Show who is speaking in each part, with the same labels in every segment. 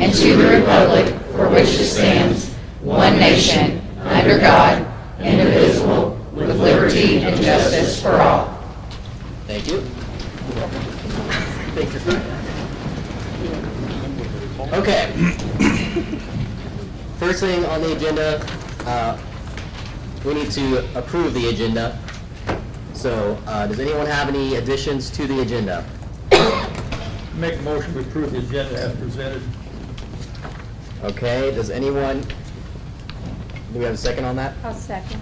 Speaker 1: and to the republic for which it stands, one nation, under God, indivisible, with liberty and justice for all.
Speaker 2: Thank you. Thank you. Okay. First thing on the agenda, we need to approve the agenda. So, does anyone have any additions to the agenda?
Speaker 3: Make a motion to approve the agenda as presented.
Speaker 2: Okay, does anyone, do we have a second on that?
Speaker 4: I'll second.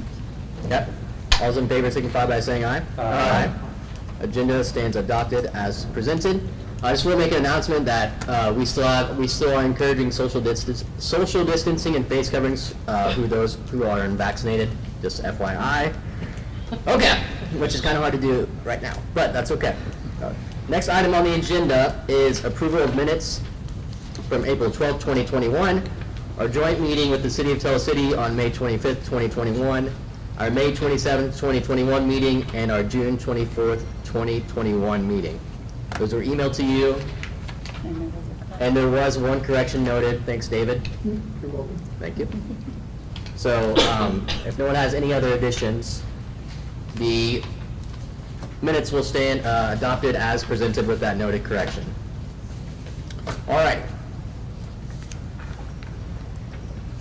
Speaker 2: Yep. All those in favor signify by saying aye. Aye. Agenda stands adopted as presented. I just want to make an announcement that we still are encouraging social distancing and face coverings those who are unvaccinated. Just FYI. Okay, which is kind of hard to do right now, but that's okay. Next item on the agenda is approval of minutes from April 12th, 2021, our joint meeting with the City of Tell City on May 25th, 2021, our May 27th, 2021 meeting, and our June 24th, 2021 meeting. Those were emailed to you, and there was one correction noted. Thanks, David.
Speaker 3: You're welcome.
Speaker 2: Thank you. So, if no one has any other additions, the minutes will stand adopted as presented with that noted correction. All right.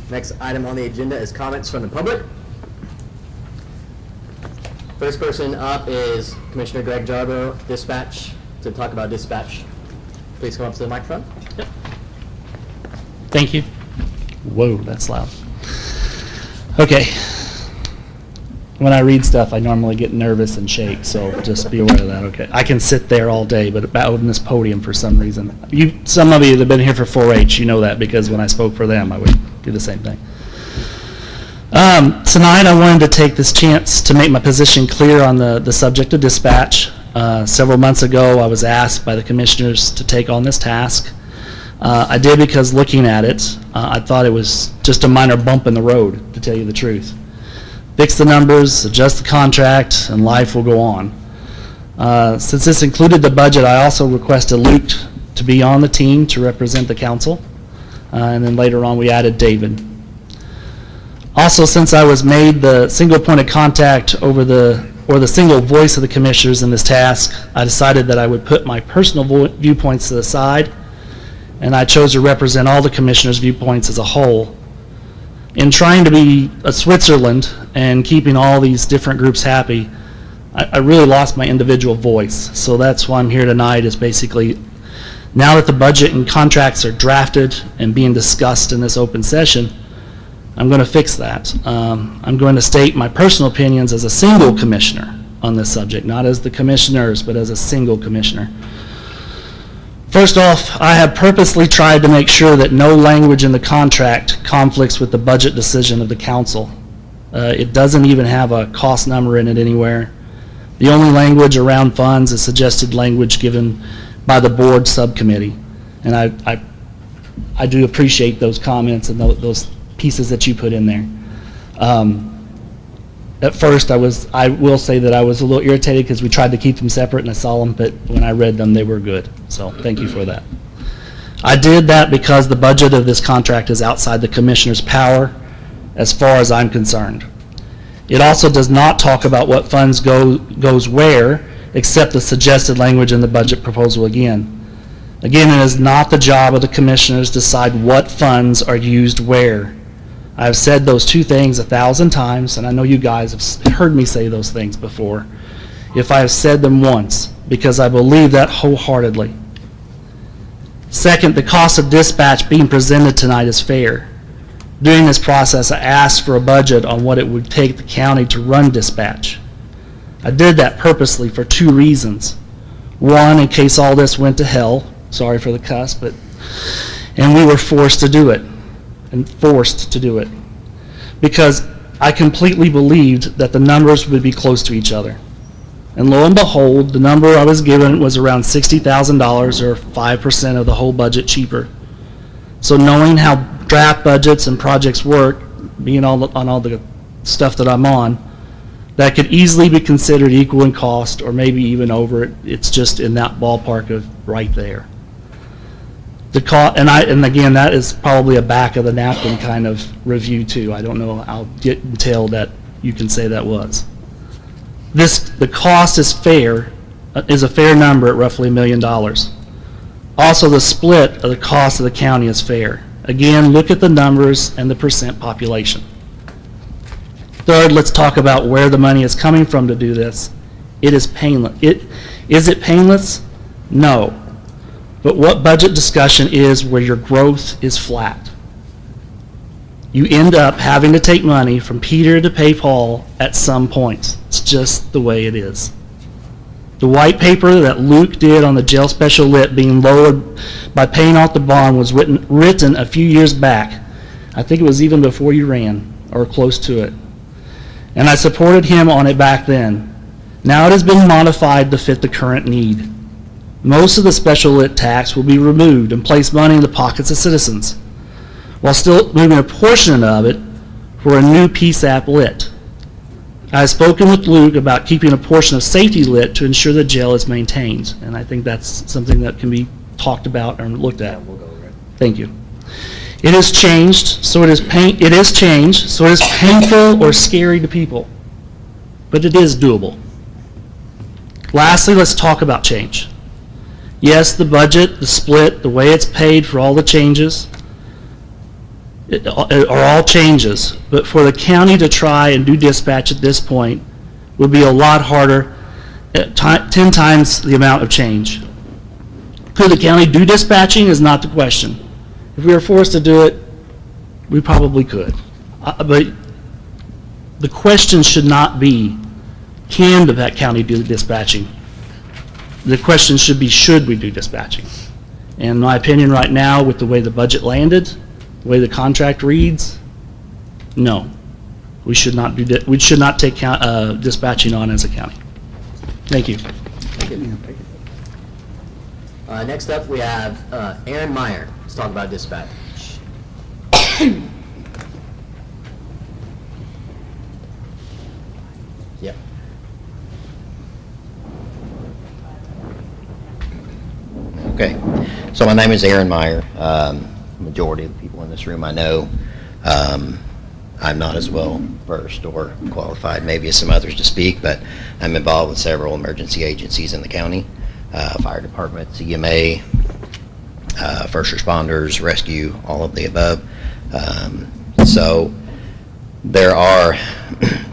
Speaker 2: Next item on the agenda is comments from the public. First person up is Commissioner Greg Jarbo, Dispatch, to talk about dispatch. Please come up to the microphone.
Speaker 5: Yep. Thank you. Whoa, that's loud. Okay. When I read stuff, I normally get nervous and shake, so just be aware of that, okay? I can sit there all day, but out on this podium for some reason. Some of you that have been here for 4-H, you know that, because when I spoke for them, I would do the same thing. Tonight, I wanted to take this chance to make my position clear on the subject of dispatch. Several months ago, I was asked by the commissioners to take on this task. I did because looking at it, I thought it was just a minor bump in the road, to tell you the truth. Fix the numbers, adjust the contract, and life will go on. Since this included the budget, I also requested Luke to be on the team to represent the council. And then later on, we added David. Also, since I was made the single point of contact or the single voice of the commissioners in this task, I decided that I would put my personal viewpoints to the side, and I chose to represent all the commissioners' viewpoints as a whole. In trying to be a Switzerland and keeping all these different groups happy, I really lost my individual voice. So that's why I'm here tonight, is basically, now that the budget and contracts are drafted and being discussed in this open session, I'm going to fix that. I'm going to state my personal opinions as a single commissioner on this subject, not as the commissioners, but as a single commissioner. First off, I have purposely tried to make sure that no language in the contract conflicts with the budget decision of the council. It doesn't even have a cost number in it anywhere. The only language around funds is suggested language given by the board subcommittee. And I do appreciate those comments and those pieces that you put in there. At first, I will say that I was a little irritated because we tried to keep them separate and I saw them, but when I read them, they were good. So thank you for that. I did that because the budget of this contract is outside the commissioner's power as far as I'm concerned. It also does not talk about what funds goes where, except the suggested language in the budget proposal again. Again, it is not the job of the commissioners to decide what funds are used where. I've said those two things 1,000 times, and I know you guys have heard me say those things before, if I have said them once, because I believe that wholeheartedly. Second, the cost of dispatch being presented tonight is fair. During this process, I asked for a budget on what it would take the county to run dispatch. I did that purposely for two reasons. One, in case all this went to hell, sorry for the cuss, and we were forced to do it. Because I completely believed that the numbers would be close to each other. And lo and behold, the number I was given was around $60,000 or 5% of the whole budget cheaper. So knowing how draft budgets and projects work, being on all the stuff that I'm on, that could easily be considered equal in cost or maybe even over it. It's just in that ballpark of right there. And again, that is probably a back of the napkin kind of review too. I don't know how detailed that you can say that was. The cost is a fair number at roughly $1 million. Also, the split of the cost of the county is fair. Again, look at the numbers and the percent population. Third, let's talk about where the money is coming from to do this. It is painless. Is it painless? No. But what budget discussion is where your growth is flat? You end up having to take money from Peter to pay Paul at some point. It's just the way it is. The white paper that Luke did on the jail special lit being lowered by paying off the bond was written a few years back. I think it was even before you ran, or close to it. And I supported him on it back then. Now it has been modified to fit the current need. Most of the special lit tax will be removed and place money in the pockets of citizens, while still moving a portion of it for a new PSAP lit. I have spoken with Luke about keeping a portion of safety lit to ensure the jail is maintained, and I think that's something that can be talked about and looked at. Thank you. It has changed, so it is painful or scary to people, but it is doable. Lastly, let's talk about change. Yes, the budget, the split, the way it's paid for all the changes, are all changes, but for the county to try and do dispatch at this point would be a lot harder, 10 times the amount of change. Could the county do dispatching is not the question. If we were forced to do it, we probably could. But the question should not be, can the county do the dispatching? The question should be, should we do dispatching? And in my opinion right now, with the way the budget landed, the way the contract reads, no. We should not do that. We should not take dispatching on as a county. Thank you.
Speaker 2: Thank you. Next up, we have Aaron Meyer. Let's talk about dispatch. Yep.
Speaker 4: Okay, so my name is Aaron Meyer. Majority of the people in this room I know. I'm not as well versed or qualified maybe as some others to speak, but I'm involved with several emergency agencies in the county, fire departments, EMA, first responders, rescue, all of the above. So there are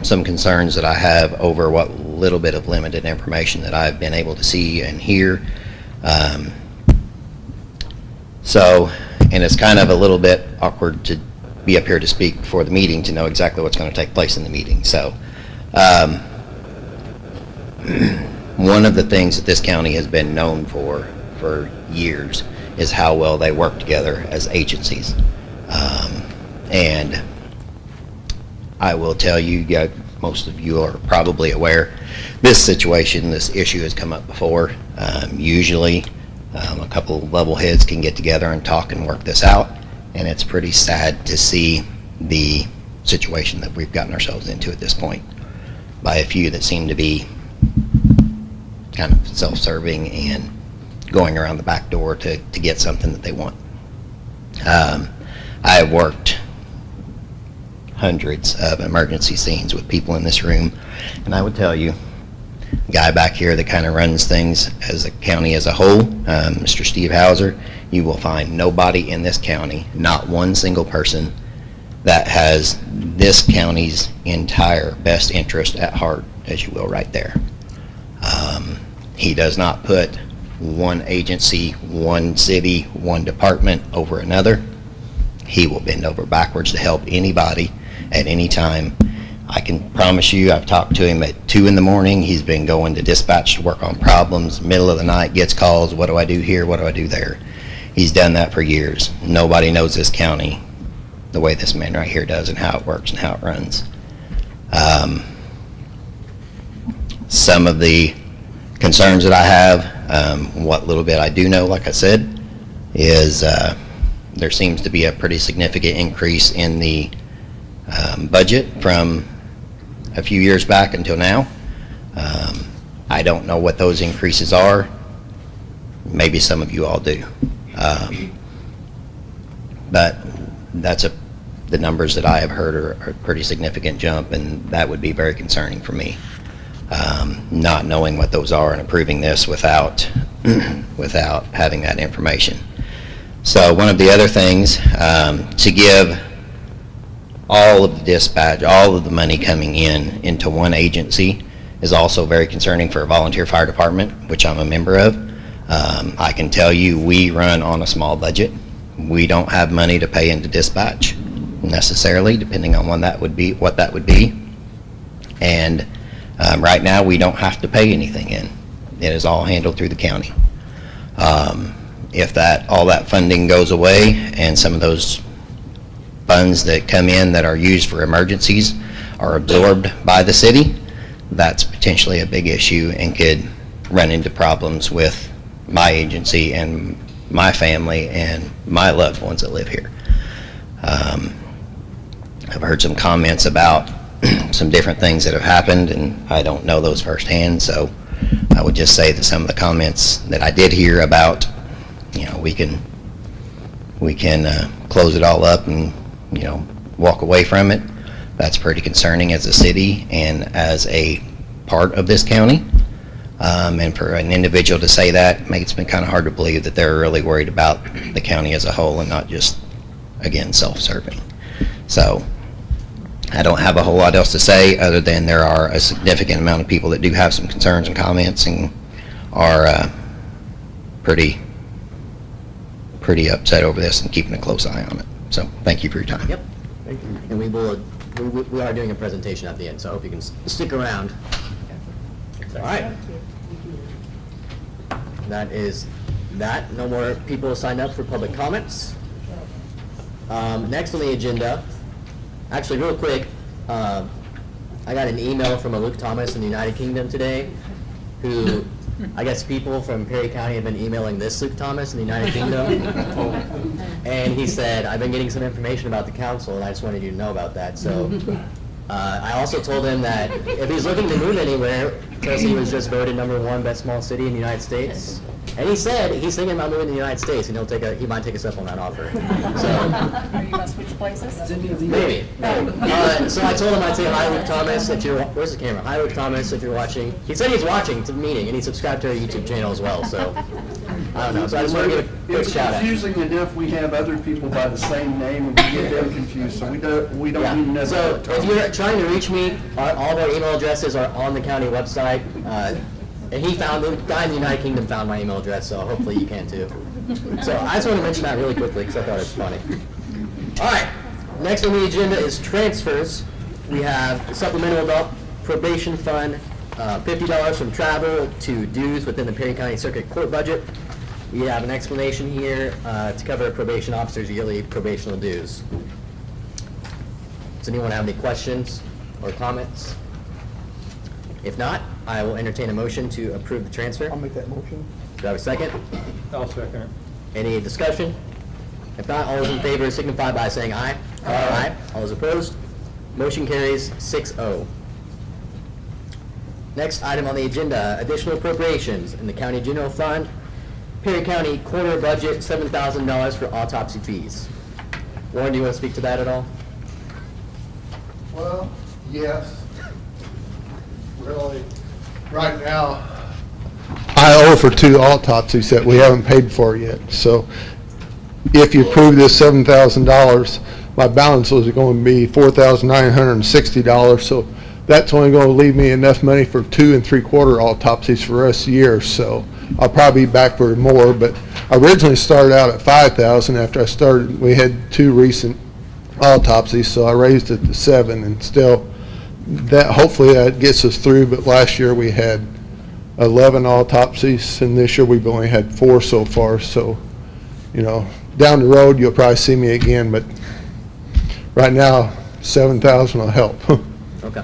Speaker 4: some concerns that I have over what little bit of limited information that I've been able to see and hear. And it's kind of a little bit awkward to be up here to speak before the meeting to know exactly what's going to take place in the meeting. So one of the things that this county has been known for years is how well they work together as agencies. And I will tell you, most of you are probably aware, this issue has come up before. Usually a couple of level heads can get together and talk and work this out, and it's pretty sad to see the situation that we've gotten ourselves into at this point by a few that seem to be kind of self-serving and going around the back door to get something that they want. I have worked hundreds of emergency scenes with people in this room, and I would tell you, the guy back here that kind of runs things as a county as a whole, Mr. Steve Hauser, you will find nobody in this county, not one single person, that has this county's entire best interest at heart, as you will right there. He does not put one agency, one city, one department over another. He will bend over backwards to help anybody at any time. I can promise you, I've talked to him at 2 in the morning. He's been going to dispatch to work on problems. Middle of the night, gets calls. What do I do here? What do I do there? He's done that for years. Nobody knows this county the way this man right here does and how it works and how it runs. Some of the concerns that I have, what little bit I do know, like I said, is there seems to be a pretty significant increase in the budget from a few years back until now. I don't know what those increases are. Maybe some of you all do. But the numbers that I have heard are a pretty significant jump, and that would be very concerning for me. Not knowing what those are and approving this without without having that information. So one of the other things, to give all of the dispatch, all of the money coming into one agency is also very concerning for a volunteer fire department, which I'm a member of. I can tell you we run on a small budget. We don't have money to pay into dispatch necessarily, depending on what that would be. And right now, we don't have to pay anything in. It is all handled through the county. If all that funding goes away and some of those funds that come in that are used for emergencies are absorbed by the city, that's potentially a big issue and could run into problems with my agency and my family and my loved ones that live here. I've heard some comments about some different things that have happened, and I don't know those firsthand, so I would just say that some of the comments that I did hear about, we can close it all up and, walk away from it. That's pretty concerning as a city and as a part of this county. And for an individual to say that makes me kind of hard to believe that they're really worried about the county as a whole and not just, again, self-serving. So I don't have a whole lot else to say other than there are a significant amount of people that do have some concerns and comments and are pretty upset over this and keeping a close eye on it. So thank you for your time.
Speaker 2: Yep. Thank you. And we are doing a presentation at the end, so I hope you can stick around. All right. That is that. No more people signed up for public comments. Next on the agenda, actually real quick, I got an email from a Luke Thomas in the United Kingdom today, who I guess people from Perry County have been emailing this Luke Thomas in the United Kingdom. And he said, I've been getting some information about the council, and I just wanted you to know about that. So I also told him that if he's looking to move anywhere, because he was just voted #1 best small city in the United States. And he said he's thinking about moving to the United States, and he might take us up on that offer. So
Speaker 1: Are you gonna switch places?
Speaker 2: maybe. So I told him I'd say hi, Luke Thomas. If you're where's the camera? Hi, Luke Thomas. If you're watching, he said he's watching to the meeting, and he subscribed to our YouTube channel as well. So I don't know. So I just want to give a quick
Speaker 6: It's
Speaker 2: shout out.
Speaker 6: confusing enough, we have other people by the same name and we get them confused, so we don't even know.
Speaker 2: So if you're trying to reach me, all of our email addresses are on the county website. And the guy in the United Kingdom found my email address, so hopefully you can too. So I just want to mention that really quickly because I thought it was funny. All right, next on the agenda is transfers. We have the supplemental adult probation fund, $50 from travel to dues within the Perry County Circuit Court budget. We have an explanation here to cover probation officers' yearly probational dues. Does anyone have any questions or comments? If not, I will entertain a motion to approve the transfer.
Speaker 6: I'll make that motion.
Speaker 2: Do I have a second?
Speaker 3: I'll second it.
Speaker 2: Any discussion? If not, all those in favor signify by saying aye. Aye. All those opposed? Motion carries 6-0. Next item on the agenda, additional appropriations in the county general fund. Perry County corner budget, $7,000 for autopsy fees. Warren, do you want to speak to that at all?
Speaker 7: Well, yes. Really, right now, I owe for 2 autopsies that we haven't paid for yet. So if you approve this $7,000, my balance was going to be $4,960. So that's only going to leave me enough money for 2 3/4 autopsies for the rest of the year. So I'll probably be back for more, but I originally started out at $5,000 after I started. We had 2 recent autopsies, so I raised it to 7, and still that hopefully that gets us through. But last year we had 11 autopsies, and this year we've only had 4 so far. So, down the road you'll probably see me again, but right now 7,000 will help.
Speaker 2: Okay.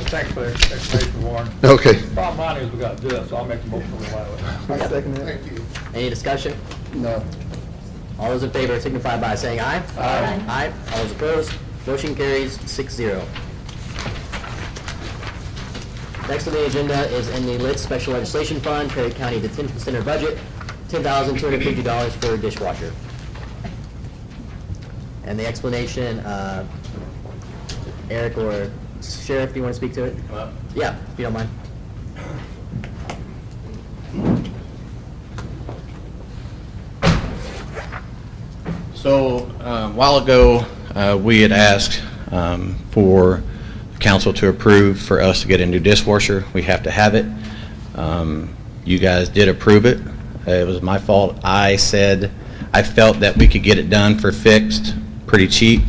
Speaker 3: Thanks for the explanation, Warren.
Speaker 7: Okay.
Speaker 3: Bottom line is we got to do it, so I'll make the motion to allow it.
Speaker 6: I second that.
Speaker 7: Thank you.
Speaker 2: Any discussion?
Speaker 6: No.
Speaker 2: All those in favor signify by saying aye.
Speaker 3: Aye.
Speaker 2: Aye. All those opposed? Motion carries 6-0. Next on the agenda is in the lit special legislation fund, Perry County Detention Center budget, $10,250 for a dishwasher. And the explanation, Eric or Sheriff, do you want to speak to it? Yeah, if you don't mind.
Speaker 8: So, a while ago, we had asked for council to approve for us to get a new dishwasher. We have to have it. You guys did approve it. It was my fault. I felt that we could get it done for fixed pretty cheap.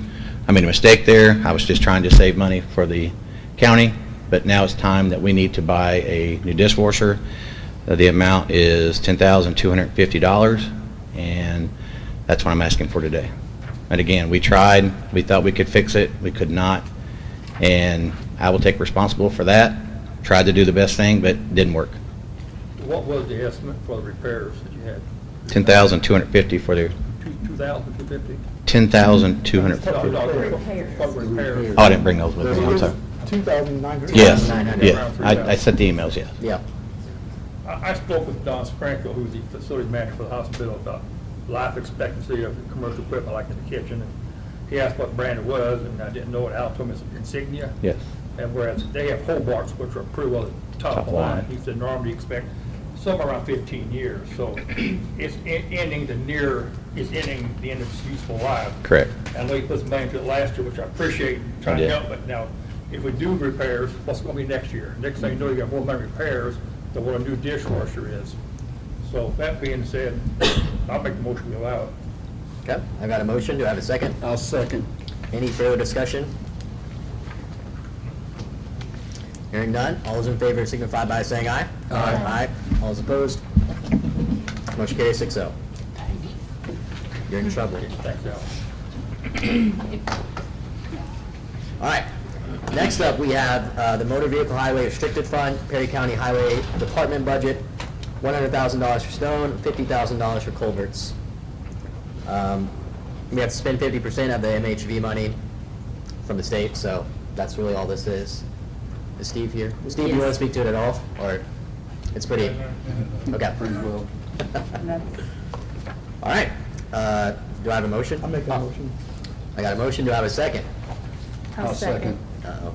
Speaker 8: I made a mistake there. I was just trying to save money for the county, but now it's time that we need to buy a new dishwasher. The amount is $10,250, and that's what I'm asking for today. And again, we tried. We thought we could fix it. We could not, and I will take responsible for that. Tried to do the best thing, but didn't work.
Speaker 3: What was the estimate for the repairs that you had?
Speaker 8: $10,250 for the
Speaker 3: 2,250?
Speaker 8: $10,250.
Speaker 3: What repairs?
Speaker 8: Oh, I didn't bring those with me. I'm sorry.
Speaker 7: 2,900.
Speaker 8: Yes,
Speaker 2: 900.
Speaker 8: yeah. I sent the emails. Yes.
Speaker 2: Yeah.
Speaker 3: I spoke with Don Sprankle, who's the facilities manager for the hospital, about life expectancy of commercial equipment like in the kitchen. And he asked what brand it was, and I didn't know it. Al told me it's Insignia.
Speaker 8: Yes.
Speaker 3: And whereas they have Hobarts, which are pretty well top
Speaker 8: Top
Speaker 3: of the line.
Speaker 8: line.
Speaker 3: He said normally you expect somewhere around 15 years. So it's ending the end of its useful life.
Speaker 8: Correct.
Speaker 3: And we put some money into it last year, which I appreciate, trying to
Speaker 8: did.
Speaker 3: help. But now, if we do repairs, what's it going to be next year? Next thing you know, you got more money repairs than what a new dishwasher is. So that being said, I'll make the motion to allow it.
Speaker 2: Okay, I got a motion. Do I have a second?
Speaker 6: I'll second.
Speaker 2: Any further discussion? Hearing none, all those in favor signify by saying aye.
Speaker 6: Aye.
Speaker 2: Aye. All those opposed? Motion carries 6-0. You're in trouble.
Speaker 3: Thanks, Al.
Speaker 2: All right. Next up, we have the Motor Vehicle Highway Restricted Fund, Perry County Highway Department budget, $100,000 for stone, $50,000 for culverts. We have to spend 50% of the MHV money from the state, so that's really all this is. Is Steve here? Steve, you want to speak to it at all, or it's pretty? Okay.
Speaker 6: Pretty well.
Speaker 2: All right. Do I have a motion?
Speaker 6: I'll make a motion.
Speaker 2: I got a motion. Do I have a second?
Speaker 6: I'll second.
Speaker 2: Uh-oh.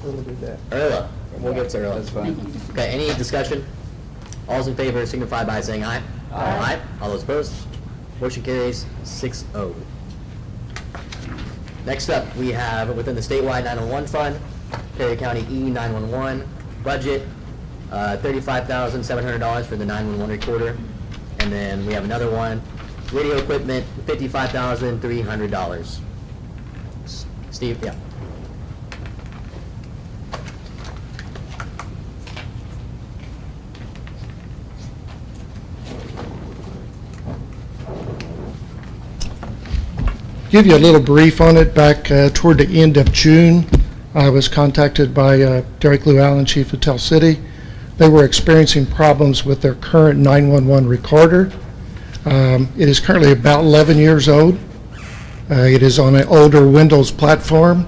Speaker 6: We'll do that.
Speaker 2: Erla. We'll get to Erla.
Speaker 6: That's fine.
Speaker 2: Okay, any discussion? All those in favor signify by saying aye. Aye. All those opposed? Motion carries 6-0. Next up, we have within the statewide 911 fund, Perry County E911 budget, $35,700 for the 911 recorder. And then we have another one, radio equipment, $55,300. Steve, yeah.
Speaker 9: Give you a little brief on it. Back toward the end of June, I was contacted by Derek Lou Allen, Chief of Tell City. They were experiencing problems with their current 911 recorder. It is currently about 11 years old. It is on an older Windows platform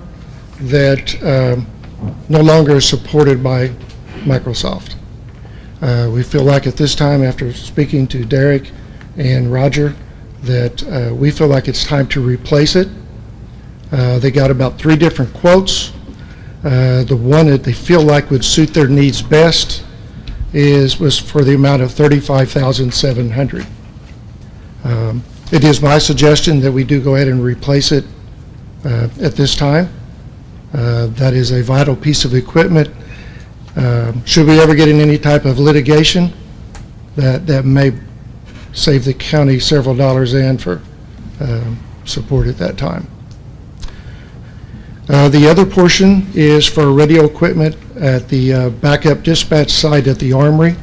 Speaker 9: that no longer is supported by Microsoft. We feel like at this time, after speaking to Derek and Roger, that we feel like it's time to replace it. They got about 3 different quotes. The one that they feel like would suit their needs best was for the amount of $35,700. It is my suggestion that we do go ahead and replace it at this time. That is a vital piece of equipment. Should we ever get in any type of litigation, that may save the county several dollars in for support at that time. The other portion is for radio equipment at the backup dispatch site at the Armory.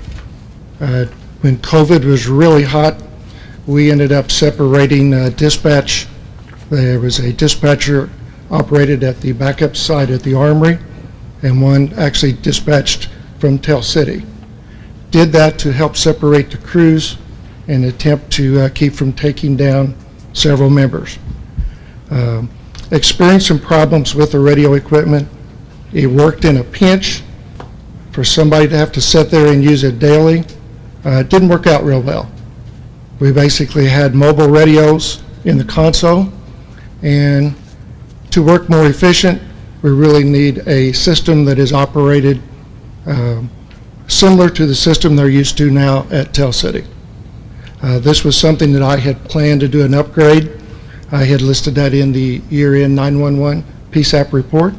Speaker 9: When COVID was really hot, we ended up separating dispatch. There was a dispatcher operated at the backup site at the Armory, and one actually dispatched from Tell City. Did that to help separate the crews and attempt to keep from taking down several members. Experienced some problems with the radio equipment. It worked in a pinch. For somebody to have to sit there and use it daily, it didn't work out real well. We basically had mobile radios in the console, And to work more efficient, we really need a system that is operated similar to the system they're used to now at Tell City. This was something that I had planned to do an upgrade. I had listed that in the year-end 911 PSAP report.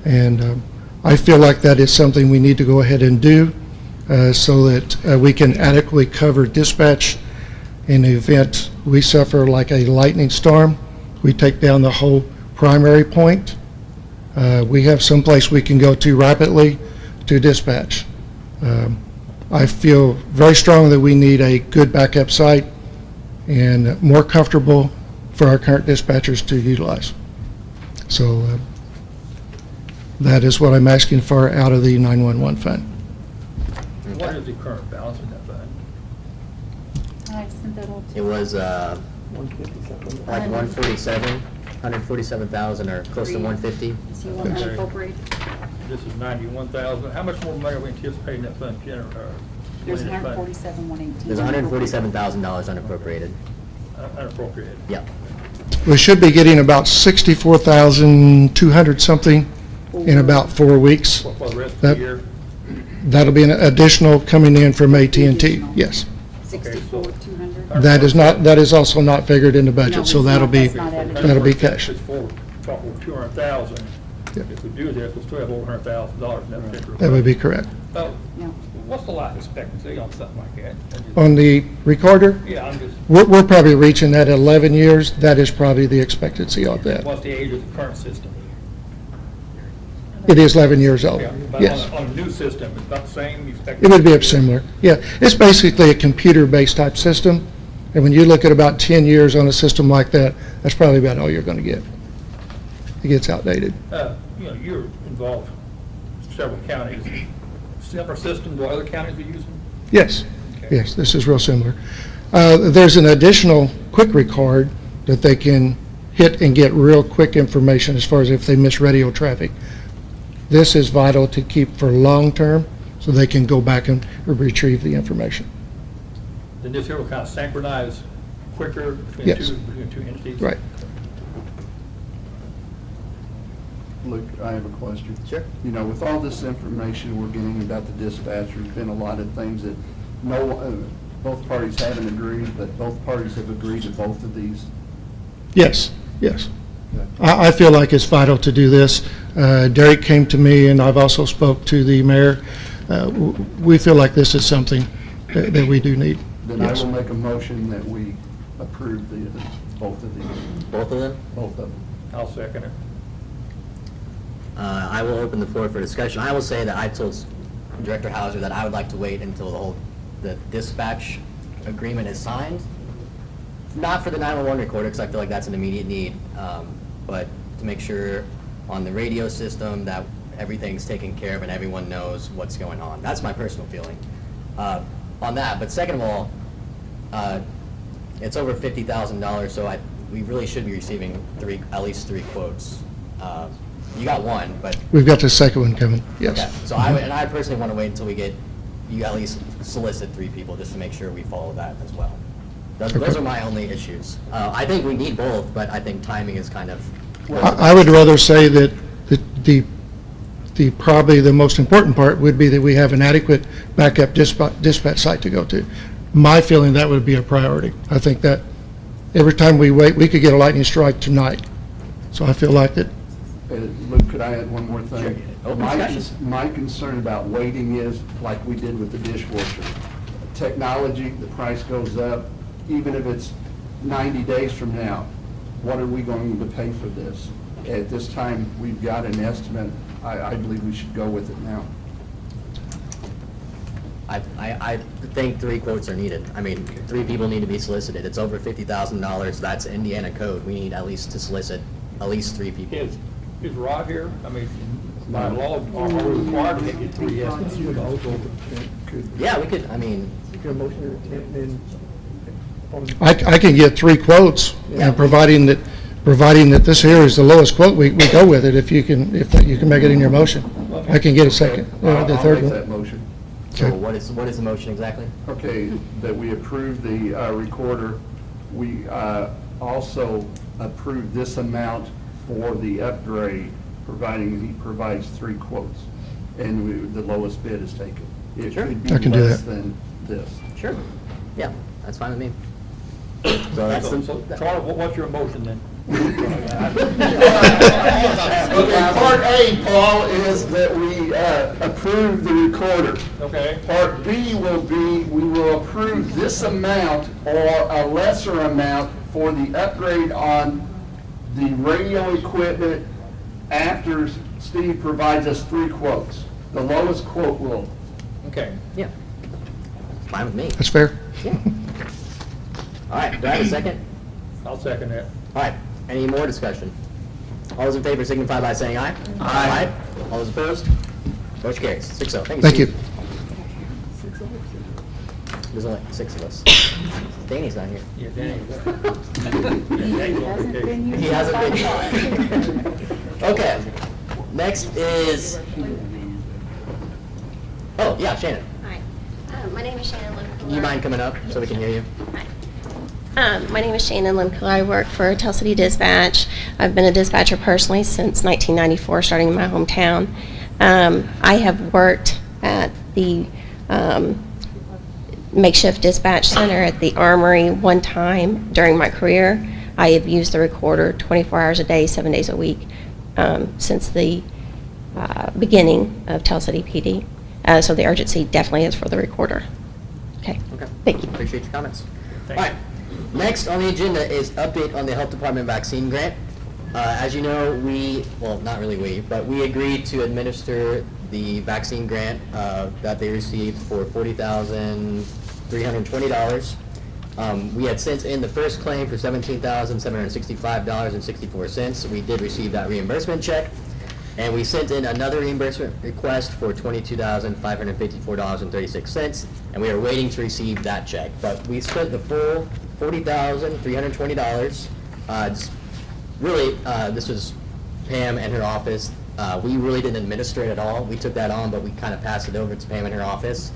Speaker 9: And I feel like that is something we need to go ahead and do so that we can adequately cover dispatch in the event we suffer like a lightning storm. We take down the whole primary point. We have someplace we can go to rapidly to dispatch. I feel very strongly that we need a good backup site and more comfortable for our current dispatchers to utilize. So that is what I'm asking for out of the 911 fund.
Speaker 3: What is the current balance in that fund?
Speaker 1: I sent that all to
Speaker 2: It was, like 147,000 or close to 150.
Speaker 1: Is he want to incorporate?
Speaker 3: This is 91,000. How much more money are we anticipating that fund
Speaker 1: There's
Speaker 3: in that fund?
Speaker 1: 147,118.
Speaker 2: There's $147,000 unappropriated.
Speaker 3: Unappropriated.
Speaker 2: Yep.
Speaker 9: We should be getting about 64,200 something in about 4 weeks.
Speaker 3: For the rest of
Speaker 9: That-
Speaker 3: the year?
Speaker 9: That'll be an additional coming in from AT&T, yes.
Speaker 1: 64,200.
Speaker 9: That is also not figured in the
Speaker 1: No,
Speaker 9: budget, so
Speaker 1: it's
Speaker 9: that'll
Speaker 1: not.
Speaker 9: be,
Speaker 1: That's not added.
Speaker 9: that'll be cash.
Speaker 3: It's for, talking over 200,000.
Speaker 9: Yep.
Speaker 3: If we do this, we'll still have over $100,000 in that particular.
Speaker 9: That would be correct.
Speaker 3: Oh,
Speaker 1: Yeah.
Speaker 3: what's the life expectancy on something like that?
Speaker 9: On the recorder,
Speaker 3: Yeah, I'm just,
Speaker 9: we're probably reaching that at 11 years. That is probably the expectancy of that.
Speaker 3: what's the age of the current system?
Speaker 9: It is 11 years old,
Speaker 3: Yeah, but
Speaker 9: yes.
Speaker 3: on a new system, it's not the same, you expect.
Speaker 9: It would be similar, yeah. It's basically a computer-based type system, and when you look at about 10 years on a system like that, that's probably about all you're going to get. It gets outdated.
Speaker 3: You know, you're involved in several counties. Similar system to other counties are using?
Speaker 9: Yes,
Speaker 3: Okay.
Speaker 9: yes, this is real similar. There's an additional quick record that they can hit and get real quick information as far as if they miss radio traffic. This is vital to keep for long-term, so they can go back and retrieve the information.
Speaker 3: Then this here will kind of synchronize quicker between
Speaker 9: Yes.
Speaker 3: between two entities?
Speaker 9: Right.
Speaker 6: Luke, I have a question.
Speaker 2: Sure.
Speaker 6: You know, with all this information we're getting about the dispatch, there's been a lot of things that both parties haven't agreed, but both parties have agreed to both of these.
Speaker 9: Yes, yes. I feel like it's vital to do this. Derek came to me, and I've also spoke to the mayor. We feel like this is something that we do need.
Speaker 6: Then I
Speaker 9: Yes.
Speaker 6: will make a motion that we approve both of these,
Speaker 2: Both of them?
Speaker 6: both of them.
Speaker 3: I'll second it.
Speaker 2: I will open the floor for discussion. I will say that I told Director Hauser that I would like to wait until the dispatch agreement is signed. Not for the 911 recorder, because I feel like that's an immediate need, but to make sure on the radio system that everything's taken care of and everyone knows what's going on. That's my personal feeling on that. But second of all, it's over $50,000, so we really should be receiving at least three quotes. You got one, but
Speaker 9: We've got the second one coming, yes.
Speaker 2: okay. So I personally want to wait until you at least solicit three people, just to make sure we follow that as well. Those are my only issues. I think we need both, but I think timing is kind of.
Speaker 9: I would rather say that probably the most important part would be that we have an adequate backup dispatch site to go to. My feeling, that would be a priority. I think that every time we wait, we could get a lightning strike tonight. So I feel like that,
Speaker 6: Luke, could I add one more thing?
Speaker 2: Sure. Open discussion.
Speaker 6: My concern about waiting is, like we did with the dishwasher, technology, the price goes up, even if it's 90 days from now, what are we going to pay for this? At this time, we've got an estimate. I believe we should go with it now.
Speaker 2: I think three quotes are needed. I mean, three people need to be solicited. It's over $50,000. That's Indiana code. We need at least to solicit at least three people.
Speaker 3: Is Rod here? I mean, by law, are we required to get three estimates?
Speaker 2: Yeah, we could, I mean,
Speaker 9: I can get three quotes,
Speaker 2: Yeah.
Speaker 9: and providing that this here is the lowest quote, we go with it if you can make it in your motion. I can get a second, the
Speaker 6: I'll
Speaker 9: third
Speaker 6: make that
Speaker 9: one.
Speaker 6: motion.
Speaker 2: so
Speaker 9: Okay.
Speaker 2: what is the motion exactly?
Speaker 6: Okay, that we approve the recorder. We also approve this amount for the upgrade, providing he provides 3 quotes, and the lowest bid is taken. It
Speaker 2: Sure.
Speaker 6: could be
Speaker 9: I can do
Speaker 6: less
Speaker 9: that.
Speaker 6: than this.
Speaker 2: Sure. Yeah, that's fine with me. So that's
Speaker 3: So,
Speaker 2: the,
Speaker 3: Charlie, what's your motion then?
Speaker 6: Okay, Part A, Paul, is that we approve the recorder.
Speaker 3: Okay.
Speaker 6: Part B will be, we will approve this amount or a lesser amount for the upgrade on the radio equipment after Steve provides us 3 quotes. The lowest quote will.
Speaker 3: Okay.
Speaker 2: yeah. Fine with me.
Speaker 9: That's fair?
Speaker 2: All right, do I have a second?
Speaker 3: I'll second that.
Speaker 2: All right, any more discussion? All those in favor signify by saying aye. Aye. All those opposed? Motion carries, 6-0.
Speaker 9: Thank you.
Speaker 2: Steve. There's only 6 of us. Danny's not here.
Speaker 3: Yeah, Danny. Danny's on vacation.
Speaker 2: He hasn't been. Okay, next is, oh, yeah, Shannon.
Speaker 10: Hi, my name is Shannon Limco.
Speaker 2: Do you mind coming up so we can hear you?
Speaker 10: My name is Shannon Limco. I work for Tell City Dispatch. I've been a dispatcher personally since 1994, starting in my hometown. I have worked at the makeshift dispatch center at the Armory one time during my career. I have used the recorder 24 hours a day, 7 days a week since the beginning of Tell City PD. So the urgency definitely is for the recorder. Okay.
Speaker 2: Okay.
Speaker 10: Thank you.
Speaker 2: Appreciate your comments.
Speaker 3: Thank
Speaker 2: All
Speaker 3: you.
Speaker 2: right, next on the agenda is update on the Health Department vaccine grant. As you know, well, not really we, but we agreed to administer the vaccine grant that they received for $40,320. We had sent in the first claim for $17,765.64. We did receive that reimbursement check. And we sent in another reimbursement request for $22,554.36, and we are waiting to receive that check. But we spent the full $40,320. Really, this was Pam and her office. We really didn't administer it at all. We took that on, but we kind of passed it over to Pam and her office.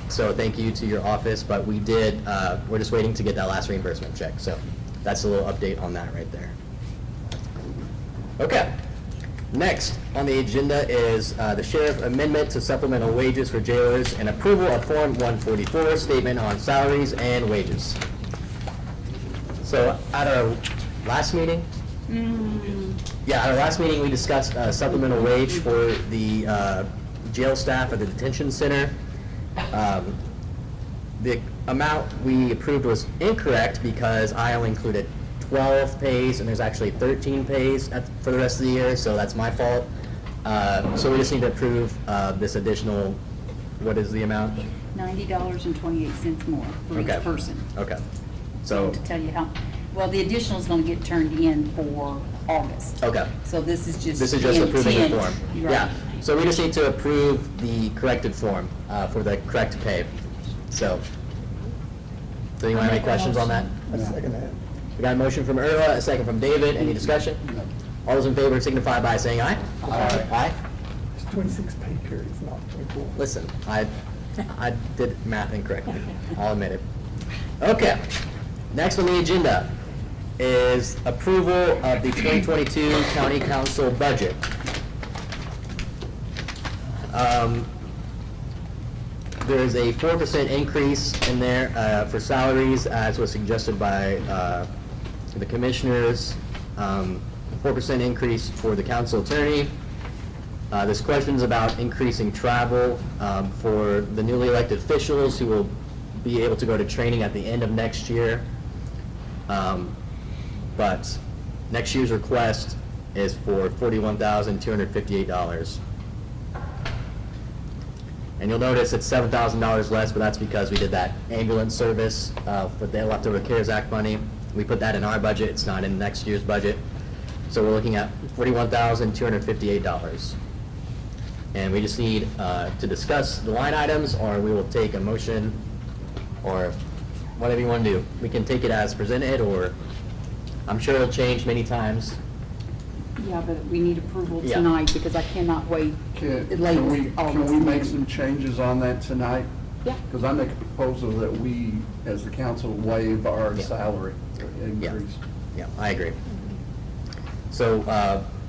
Speaker 2: So thank you to your office, but we did, we're just waiting to get that last reimbursement check. So that's a little update on that right there. Okay. Next on the agenda is the sheriff amendment to supplemental wages for jailers and approval of Form 144, statement on salaries and wages. So at our last meeting, yeah, at our last meeting, we discussed supplemental wage for the jail staff at the detention center. The amount we approved was incorrect because I only included 12 pays, and there's actually 13 pays for the rest of the year, so that's my fault. So we just need to approve this additional, what is the amount?
Speaker 11: $90.28 more for each
Speaker 2: Okay.
Speaker 11: person.
Speaker 2: Okay. So,
Speaker 11: To tell you how, well, the additional is going to get turned in for August.
Speaker 2: okay.
Speaker 11: So this is just.
Speaker 2: This is just approving the
Speaker 11: intent.
Speaker 2: form.
Speaker 11: Right.
Speaker 2: Yeah, so we just need to approve the corrected form for the correct pay. So, do you want any questions on that? We got a motion from Erla, a second from David. Any discussion? All those in favor signify by saying aye. Aye. Aye.
Speaker 7: It's 26 pay periods, not 24.
Speaker 2: Listen, I did math incorrectly. I'll admit it. Okay. Next on the agenda is approval of the 2022 County Council budget. There is a 4% increase in there for salaries, as was suggested by the commissioners. 4% increase for the council attorney. There's questions about increasing travel for the newly elected officials who will be able to go to training at the end of next year. But next year's request is for $41,258. And you'll notice it's $7,000 less, but that's because we did that ambulance service with the leftover CARES Act money. We put that in our budget, it's not in next year's budget. So we're looking at $41,258. And we just need to discuss the line items, or we will take a motion, or whatever you want to do. We can take it as presented, or I'm sure it'll change many times.
Speaker 11: Yeah, but we need approval
Speaker 2: Yeah.
Speaker 11: tonight because I cannot wait.
Speaker 6: Can
Speaker 11: It lays
Speaker 6: we
Speaker 11: August.
Speaker 6: make some changes on that tonight?
Speaker 11: Yeah.
Speaker 6: Because I make a proposal that we, as the council, waive our
Speaker 2: Yeah.
Speaker 6: salary. increase.
Speaker 2: Yeah, I agree. So,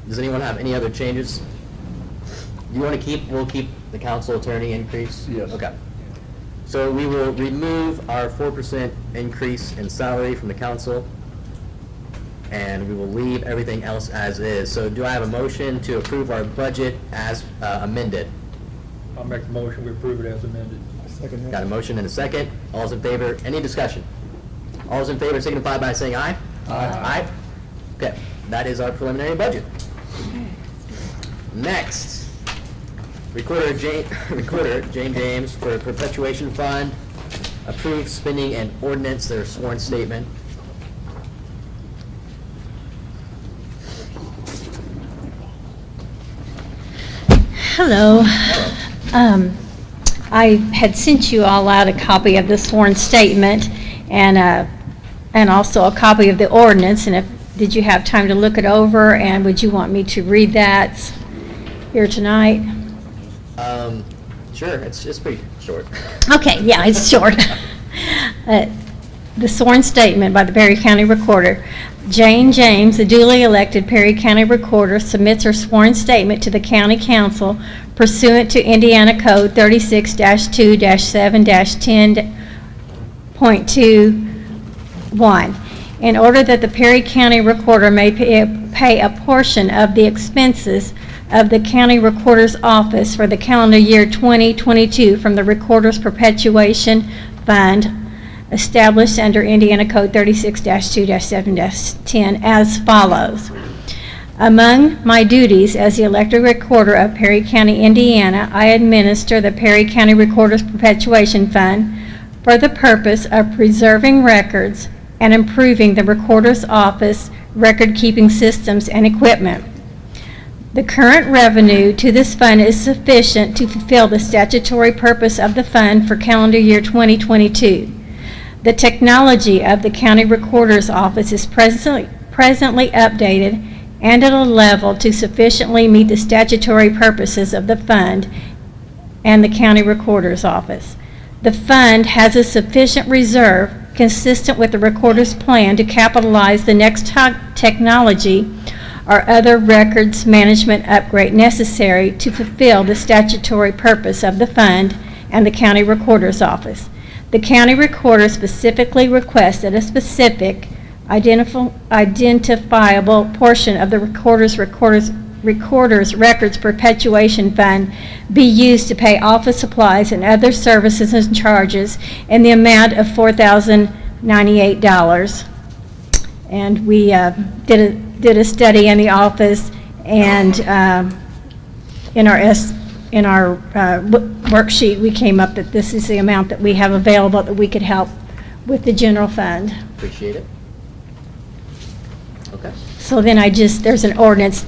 Speaker 2: does anyone have any other changes? You want to we'll keep the council attorney increase?
Speaker 6: Yes.
Speaker 2: Okay. So we will remove our 4% increase in salary from the council, and we will leave everything else as is. So do I have a motion to approve our budget as amended?
Speaker 3: I'll make the motion, we approve it as amended.
Speaker 2: Got a motion and a second. All's in favor? Any discussion? All's in favor signify by saying aye. Aye. Okay, that is our preliminary budget. Next, Recorder Jane James for Perpetuation Fund, approved spending and ordinance, their sworn statement.
Speaker 12: Hello. I had sent you all out a copy of the sworn statement and also a copy of the ordinance. And did you have time to look it over? And would you want me to read that here tonight?
Speaker 2: Sure, it's just pretty short.
Speaker 12: Okay, yeah, it's short. The sworn statement by the Perry County Recorder. Jane James, the duly elected Perry County Recorder, submits her sworn statement to the County Council pursuant to Indiana Code 36-2-7-10.21, in order that the Perry County Recorder may pay a portion of the expenses of the County Recorder's Office for the calendar year 2022 from the Recorder's Perpetuation Fund established under Indiana Code 36-2-7-10 as follows. Among my duties as the elected recorder of Perry County, Indiana, I administer the Perry County Recorder's Perpetuation Fund for the purpose of preserving records and improving the Recorder's Office record-keeping systems and equipment. The current revenue to this fund is sufficient to fulfill the statutory purpose of the fund for calendar year 2022. The technology of the County Recorder's Office is presently updated and at a level to sufficiently meet the statutory purposes of the fund and the County Recorder's Office. The fund has a sufficient reserve consistent with the Recorder's plan to capitalize the next technology or other records management upgrade necessary to fulfill the statutory purpose of the fund and the County Recorder's Office. The County Recorder specifically requests that a specific identifiable portion of the Recorder's Records Perpetuation Fund be used to pay office supplies and other services and charges in the amount of $4,098. And we did a study in the office, and in our worksheet we came up that this is the amount that we have available that we could help with the general fund.
Speaker 2: Appreciate it. Okay.
Speaker 12: So then there's an ordinance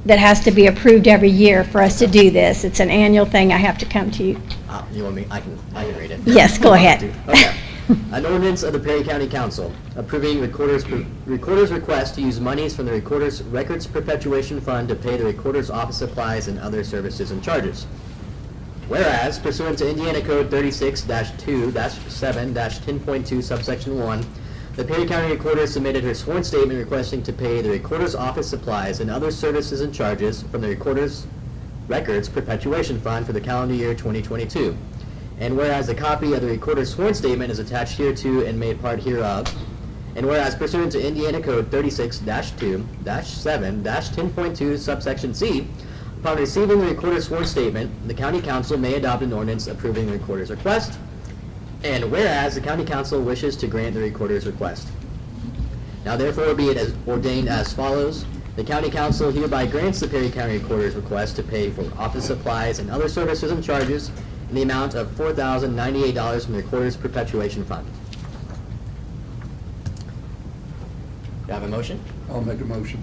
Speaker 12: that has to be approved every year for us to do this. It's an annual thing. I have to come to you.
Speaker 2: You want me? I can read it.
Speaker 12: Yes, go ahead.
Speaker 2: Okay. An ordinance of the Perry County Council approving recorder's request to use monies from the Recorder's Records Perpetuation Fund to pay the Recorder's office supplies and other services and charges. Whereas, pursuant to Indiana Code 36-2-7-10.2 subsection 1, the Perry County Recorder submitted her sworn statement requesting to pay the Recorder's office supplies and other services and charges from the Recorder's Records Perpetuation Fund for the calendar year 2022. And whereas a copy of the Recorder's sworn statement is attached hereto and made part hereof, and whereas pursuant to Indiana Code 36-2-7-10.2 subsection C, upon receiving the Recorder's sworn statement, the County Council may adopt an ordinance approving the Recorder's request, and whereas the County Council wishes to grant the Recorder's request. Now therefore be it as ordained as follows. The County Council hereby grants the Perry County Recorder's request to pay for office supplies and other services and charges in the amount of $4,098 from the Recorder's Perpetuation Fund. Do I have a motion?
Speaker 6: I'll make a motion.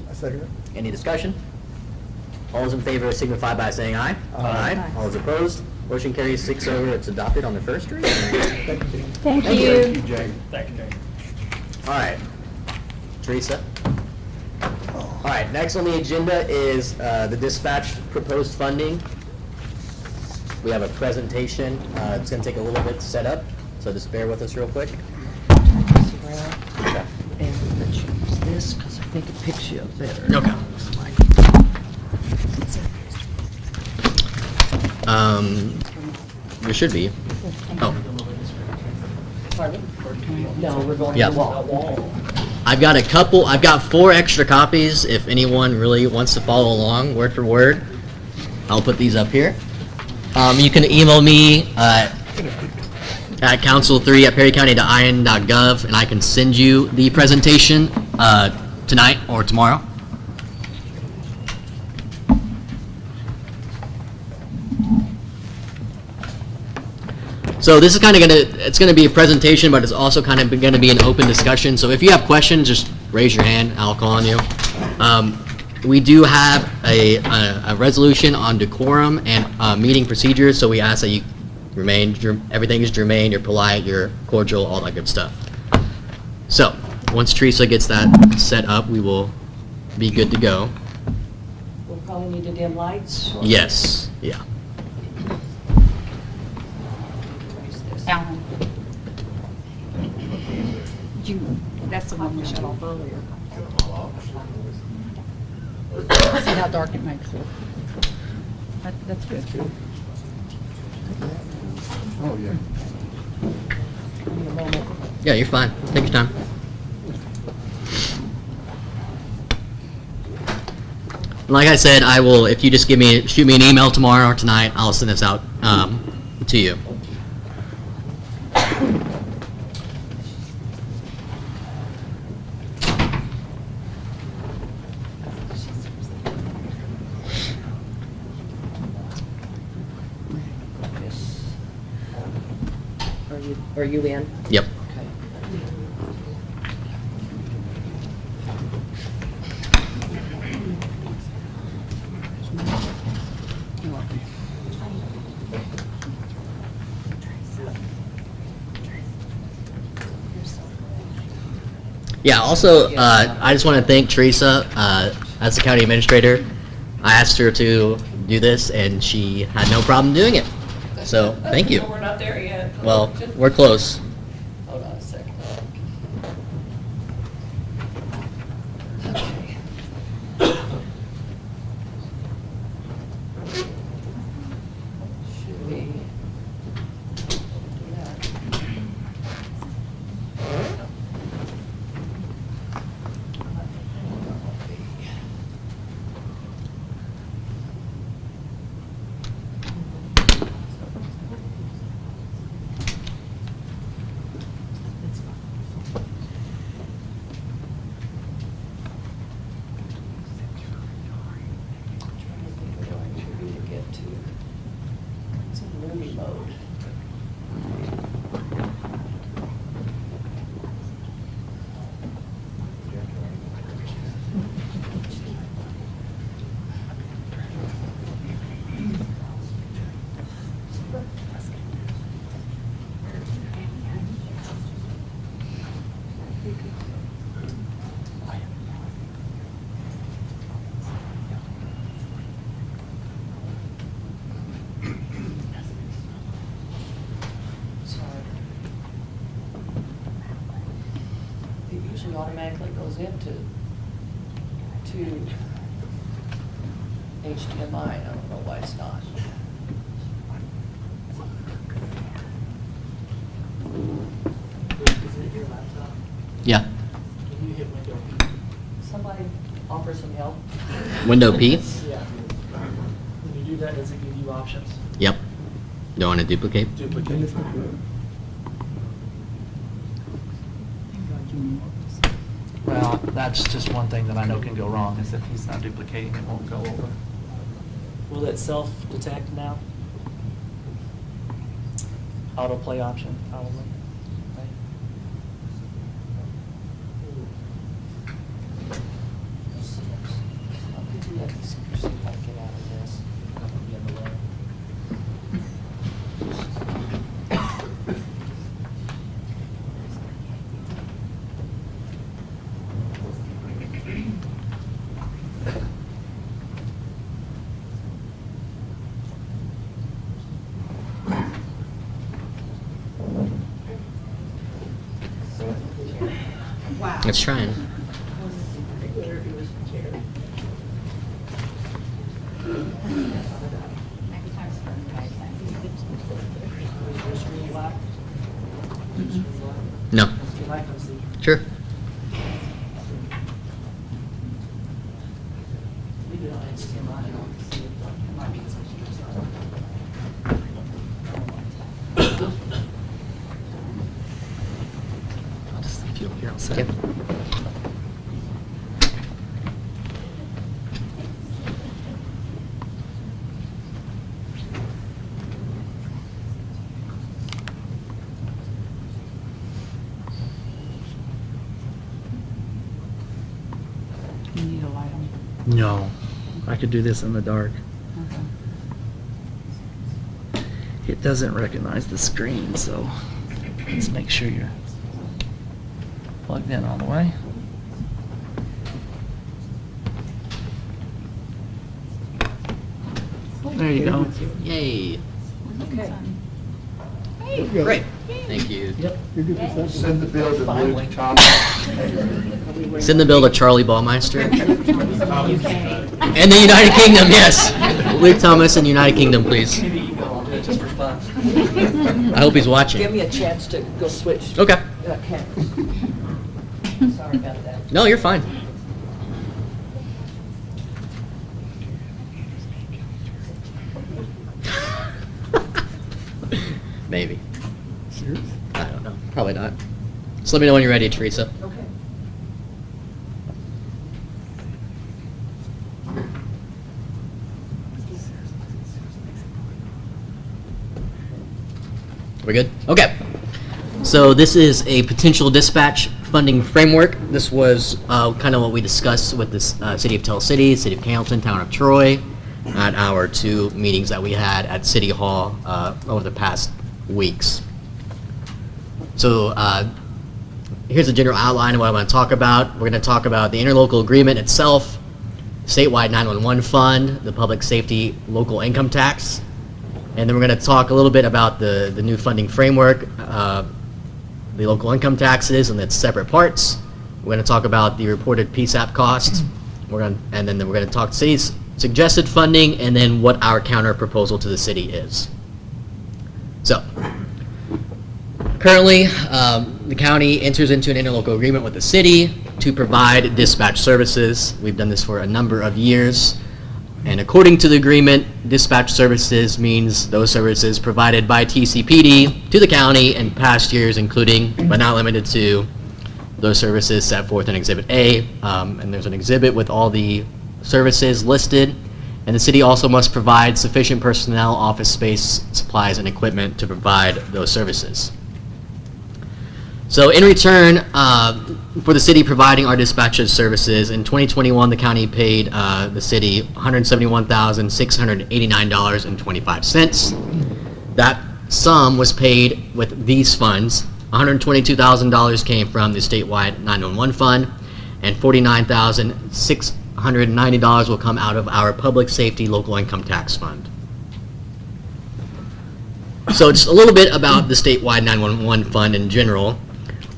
Speaker 7: I second it.
Speaker 2: Any discussion? All those in favor signify by saying aye. Aye. All those opposed? Motion carries 6-0. It's adopted on the first reading.
Speaker 12: Thank you.
Speaker 6: Thank you, Jane.
Speaker 3: Thanks, Jane.
Speaker 2: All right. Teresa? All right, next on the agenda is the dispatch proposed funding. We have a presentation. It's going to take a little bit to set up, so just bear with us real quick. Okay.
Speaker 13: think it picks you up better.
Speaker 2: Okay. There should be. Oh,
Speaker 13: No, we're going
Speaker 2: Yeah.
Speaker 13: to wall.
Speaker 2: I've got 4 extra copies if anyone really wants to follow along word for word. I'll put these up here. You can email me at council3@perrycounty.in.gov and I can send you the presentation tonight or tomorrow. So this is kind of it's gonna be a presentation, but it's also kind of gonna be an open discussion. So if you have questions, just raise your hand, I'll call on you. We do have a resolution on decorum and meeting procedures, so we ask that you everything is germane, you're polite, you're cordial, all that good stuff. So, once Teresa gets that set up, we will be good to go.
Speaker 13: We'll probably need to dim lights.
Speaker 2: Yes, yeah.
Speaker 11: Alan. That's the one we shut off earlier. See how dark it makes it. That's good.
Speaker 6: Oh, yeah.
Speaker 2: Yeah, you're fine. Take your time. Like I said, I will, if you just shoot me an email tomorrow or tonight, I'll send this out to you.
Speaker 13: Are you in?
Speaker 2: Yep.
Speaker 13: Okay.
Speaker 2: Yeah, also, I just want to thank Teresa, as the county administrator. I asked her to do this, and she had no problem doing it. So, thank you.
Speaker 13: We're not there yet.
Speaker 2: Well, we're close.
Speaker 13: Hold on a second. Should we? Movie mode. It usually automatically goes into HDMI. I don't know why it's not. Is it your laptop?
Speaker 2: Yeah.
Speaker 13: Can you hit Window P? Somebody offer some help?
Speaker 2: Window P?
Speaker 5: Yeah. When you do that, does it give you options?
Speaker 2: Yep. Don't want to duplicate?
Speaker 5: Duplicate. Well, that's just one thing that I know can go wrong, is if he's not duplicating, it won't go over. Will it self-detect now? Autoplay option, probably. Right.
Speaker 13: Let me do that, see if I can get out of this. Be in the way.
Speaker 2: It's trying.
Speaker 13: Can I come see?
Speaker 2: Sure.
Speaker 13: Leave it on HDMI and I'll see if it might be something.
Speaker 5: I'll just leave you up here. I'll set.
Speaker 2: Yep.
Speaker 11: You need a light on.
Speaker 5: No, I could do this in the dark. It doesn't recognize the screen, so let's make sure you're plugged in all the way. There you go.
Speaker 2: Yay.
Speaker 13: Okay.
Speaker 2: Great. Thank you.
Speaker 6: Send the bill to Luke Thomas.
Speaker 2: Send the bill to Charlie Baumeister.
Speaker 13: UK.
Speaker 2: And the United Kingdom, yes. Luke Thomas in the United Kingdom, please.
Speaker 13: Maybe email, I'll do it just for fun.
Speaker 2: I hope he's
Speaker 13: Give
Speaker 2: watching.
Speaker 13: me a chance to go switch.
Speaker 2: Okay.
Speaker 13: Cameras. Sorry about that.
Speaker 2: No, you're fine. Maybe. I don't know. Probably not. Just let me know when you're ready, Teresa.
Speaker 13: Okay.
Speaker 2: We're good? Okay. So this is a potential dispatch funding framework. This was kind of what we discussed with the City of Tell City, City of Hamilton, Town of Troy, at our 2 meetings that we had at City Hall over the past weeks. So here's a general outline of what I'm going to talk about. We're going to talk about the interlocal agreement itself, statewide 911 fund, the public safety local income tax, and then we're going to talk a little bit about the new funding framework, the local income taxes and its separate parts. We're going to talk about the reported PSAP costs. And then we're going to talk city's suggested funding and then what our counter proposal to the city is. So, currently, the county enters into an interlocal agreement with the city to provide dispatch services. We've done this for a number of years. And according to the agreement, dispatch services means those services provided by TCPD to the county in past years, including, but not limited to, those services set forth in Exhibit A. And there's an exhibit with all the services listed. And the city also must provide sufficient personnel, office space, supplies, and equipment to provide those services. So in return for the city providing our dispatches services, in 2021, the county paid the city $171,689.25. That sum was paid with these funds. $122,000 came from the statewide 911 fund, and $49,690 will come out of our public safety local income tax fund. So just a little bit about the statewide 911 fund in general.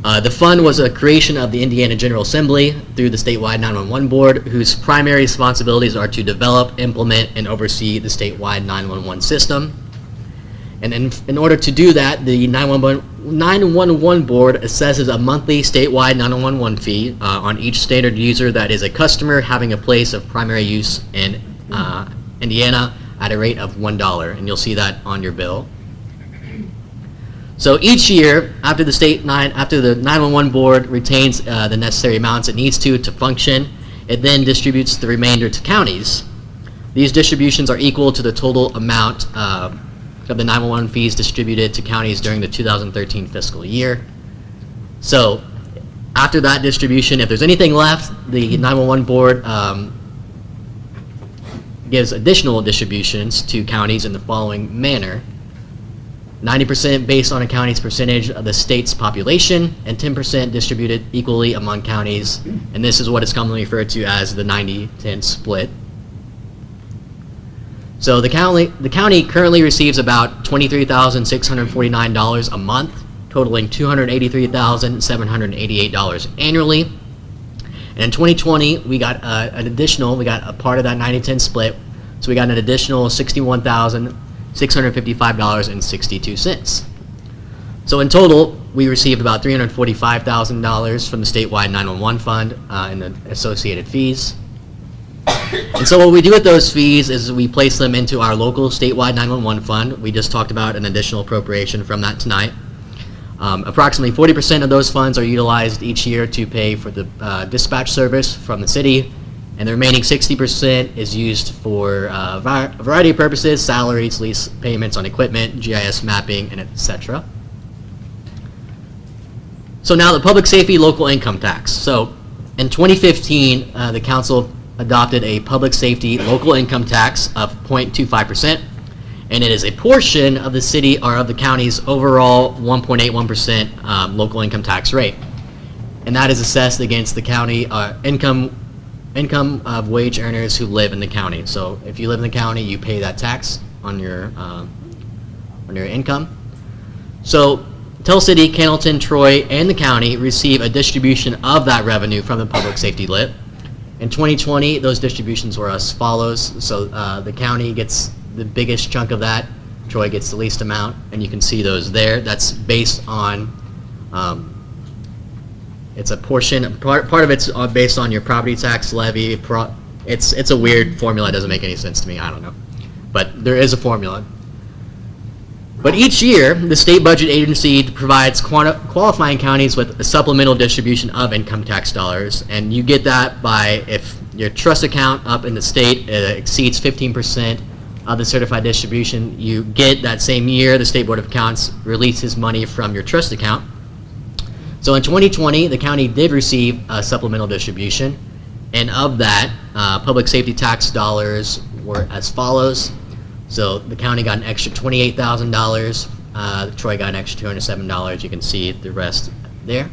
Speaker 2: The fund was a creation of the Indiana General Assembly through the statewide 911 board, whose primary responsibilities are to develop, implement, and oversee the statewide 911 system. And in order to do that, the 911 board assesses a monthly statewide 911 fee on each standard user that is a customer having a place of primary use in Indiana at a rate of $1, and you'll see that on your bill. So each year, after the 911 board retains the necessary amounts it needs to function, it then distributes the remainder to counties. These distributions are equal to the total amount of the 911 fees distributed to counties during the 2013 fiscal year. So after that distribution, if there's anything left, the 911 board gives additional distributions to counties in the following manner. 90% based on a county's percentage of the state's population, and 10% distributed equally among counties, and this is what is commonly referred to as the 90-10 split. So the county currently receives about $23,649 a month, totaling $283,788 annually. And in 2020, we got a part of that 90-10 split, so we got an additional $61,655.62. So in total, we received about $345,000 from the statewide 911 fund and the associated fees. And so what we do with those fees is we place them into our local statewide 911 fund. We just talked about an additional appropriation from that tonight. Approximately 40% of those funds are utilized each year to pay for the dispatch service from the city, and the remaining 60% is used for a variety of purposes: salaries, lease payments on equipment, GIS mapping, and etc. So now the public safety local income tax. So in 2015, the council adopted a public safety local income tax of 0.25%, and it is a portion of the city or of the county's overall 1.81% local income tax rate. And that is assessed against the county income of wage earners who live in the county. So if you live in the county, you pay that tax on your income. So Tell City, Cannleton, Troy, and the county receive a distribution of that revenue from the public safety lit. In 2020, those distributions were as follows. So the county gets the biggest chunk of that, Troy gets the least amount, and you can see those there. That's based on, it's a portion, part of it's based on your property tax levy. It's a weird formula, it doesn't make any sense to me, I don't know. But there is a formula. But each year, the state budget agency provides qualifying counties with a supplemental distribution of income tax dollars, and you get that by if your trust account up in the state exceeds 15% of the certified distribution, you get that same year, the State Board of Accounts releases money from your trust account. So in 2020, the county did receive a supplemental distribution, and of that, public safety tax dollars were as follows. So the county got an extra $28,000, Troy got an extra $207. You can see the rest there.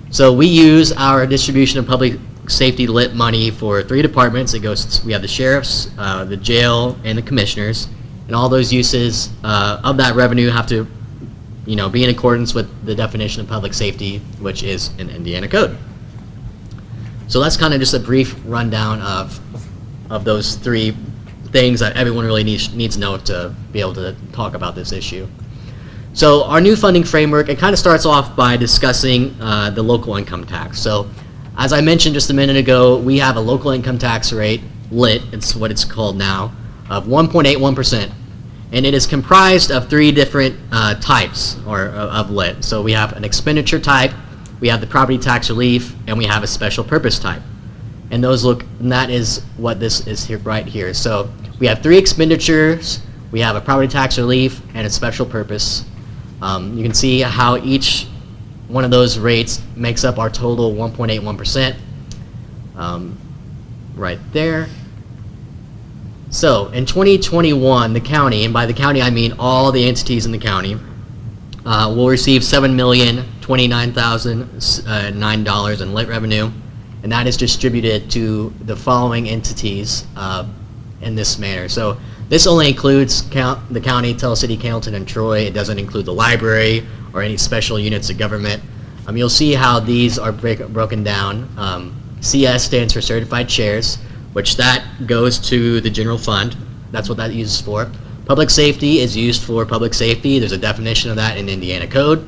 Speaker 2: So we use our distribution of public safety lit money for 3 departments. We have the sheriffs, the jail, and the commissioners, and all those uses of that revenue have to, be in accordance with the definition of public safety, which is in Indiana code. So that's kind of just a brief rundown of those 3 things that everyone really needs to know to be able to talk about this issue. So our new funding framework, it kind of starts off by discussing the local income tax. So as I mentioned just a minute ago, we have a local income tax rate, LIT, it's what it's called now, of 1.81%. And it is comprised of 3 different types of LIT. So we have an expenditure type, we have the property tax relief, and we have a special purpose type. And that is what this is here, right here. So we have 3 expenditures, we have a property tax relief, and a special purpose. You can see how each one of those rates makes up our total 1.81%, right there. So in 2021, the county, and by the county I mean all the entities in the county, will receive $7,029,009 in lit revenue, and that is distributed to the following entities in this manner. So this only includes the county, Tell City, Cannleton, and Troy. It doesn't include the library or any special units of government. You'll see how these are broken down. CS stands for certified shares, which that goes to the general fund. That's what that uses for. Public safety is used for public safety. There's a definition of that in Indiana code.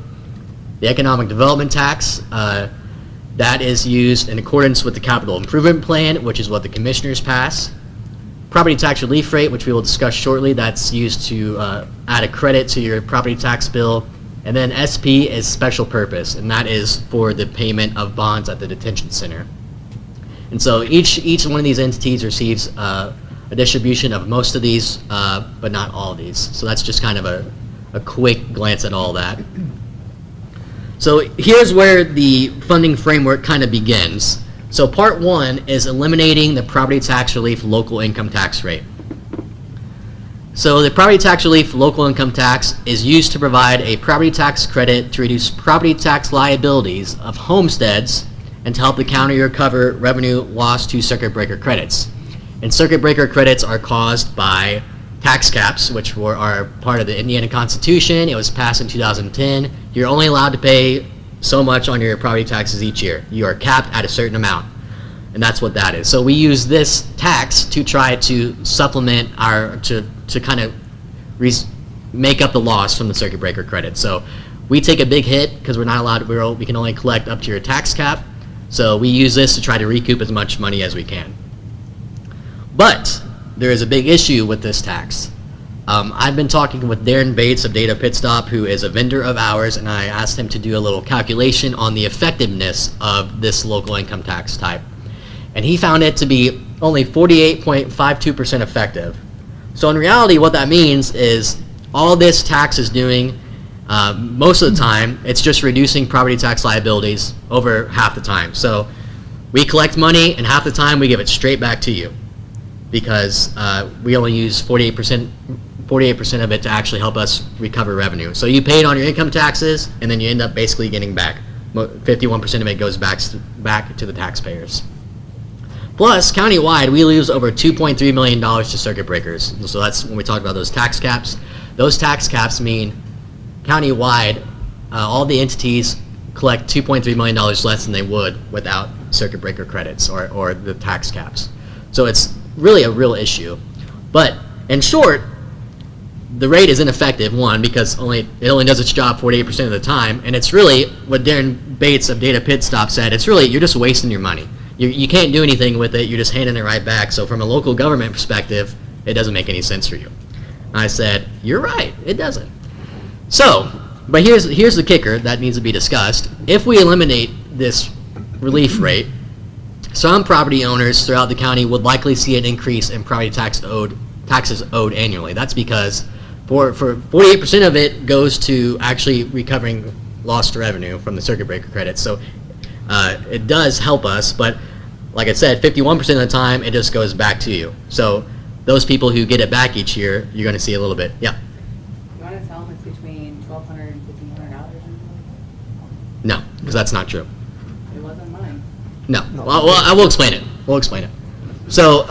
Speaker 2: The economic development tax, that is used in accordance with the capital improvement plan, which is what the commissioners pass. Property tax relief rate, which we will discuss shortly, that's used to add a credit to your property tax bill. And then SP is special purpose, and that is for the payment of bonds at the detention center. And so each one of these entities receives a distribution of most of these, but not all of these. So that's just kind of a quick glance at all that. So here's where the funding framework kind of begins. So part 1 is eliminating the property tax relief local income tax rate. So the property tax relief local income tax is used to provide a property tax credit to reduce property tax liabilities of homesteads and to help the county recover revenue lost to circuit breaker credits. And circuit breaker credits are caused by tax caps, which are part of the Indiana Constitution. It was passed in 2010. You're only allowed to pay so much on your property taxes each year. You are capped at a certain amount, and that's what that is. So we use this tax to try to supplement to kind of make up the loss from the circuit breaker credit. So We take a big hit because we're not allowed, we can only collect up to your tax cap. So we use this to try to recoup as much money as we can. But there is a big issue with this tax. I've been talking with Darren Bates of Data Pit Stop, who is a vendor of ours, and I asked him to do a little calculation on the effectiveness of this local income tax type. And he found it to be only 48.52% effective. So in reality, what that means is all this tax is doing, most of the time, it's just reducing property tax liabilities over half the time. So we collect money, and half the time we give it straight back to you, because we only use 48% of it to actually help us recover revenue. So you pay it on your income taxes, and then you end up basically getting back. 51% of it goes back to the taxpayers. Plus, countywide, we lose over $2.3 million to circuit breakers. So that's when we talk about those tax caps. Those tax caps mean countywide, all the entities collect $2.3 million less than they would without circuit breaker credits or the tax caps. So it's really a real issue. But in short, the rate is ineffective, one, because it only does its job 48% of the time, and it's really what Darren Bates of Data Pit Stop said, it's really, you're just wasting your money. You can't do anything with it, you're just handing it right back. So from a local government perspective, it doesn't make any sense for you. And I said, you're right, it doesn't. So, but here's the kicker that needs to be discussed. If we eliminate this relief rate, some property owners throughout the county would likely see an increase in property taxes owed annually. That's because for 48% of it goes to actually recovering lost revenue from the circuit breaker credits. So it does help us, but like I said, 51% of the time it just goes back to you. So those people who get it back each year, you're going to see a little bit. Yeah.
Speaker 13: You want to tell them it's between $1,200 and $1,500 usually?
Speaker 2: No, because that's not true.
Speaker 13: It wasn't mine.
Speaker 2: No. Well, I will explain it. We'll explain it. So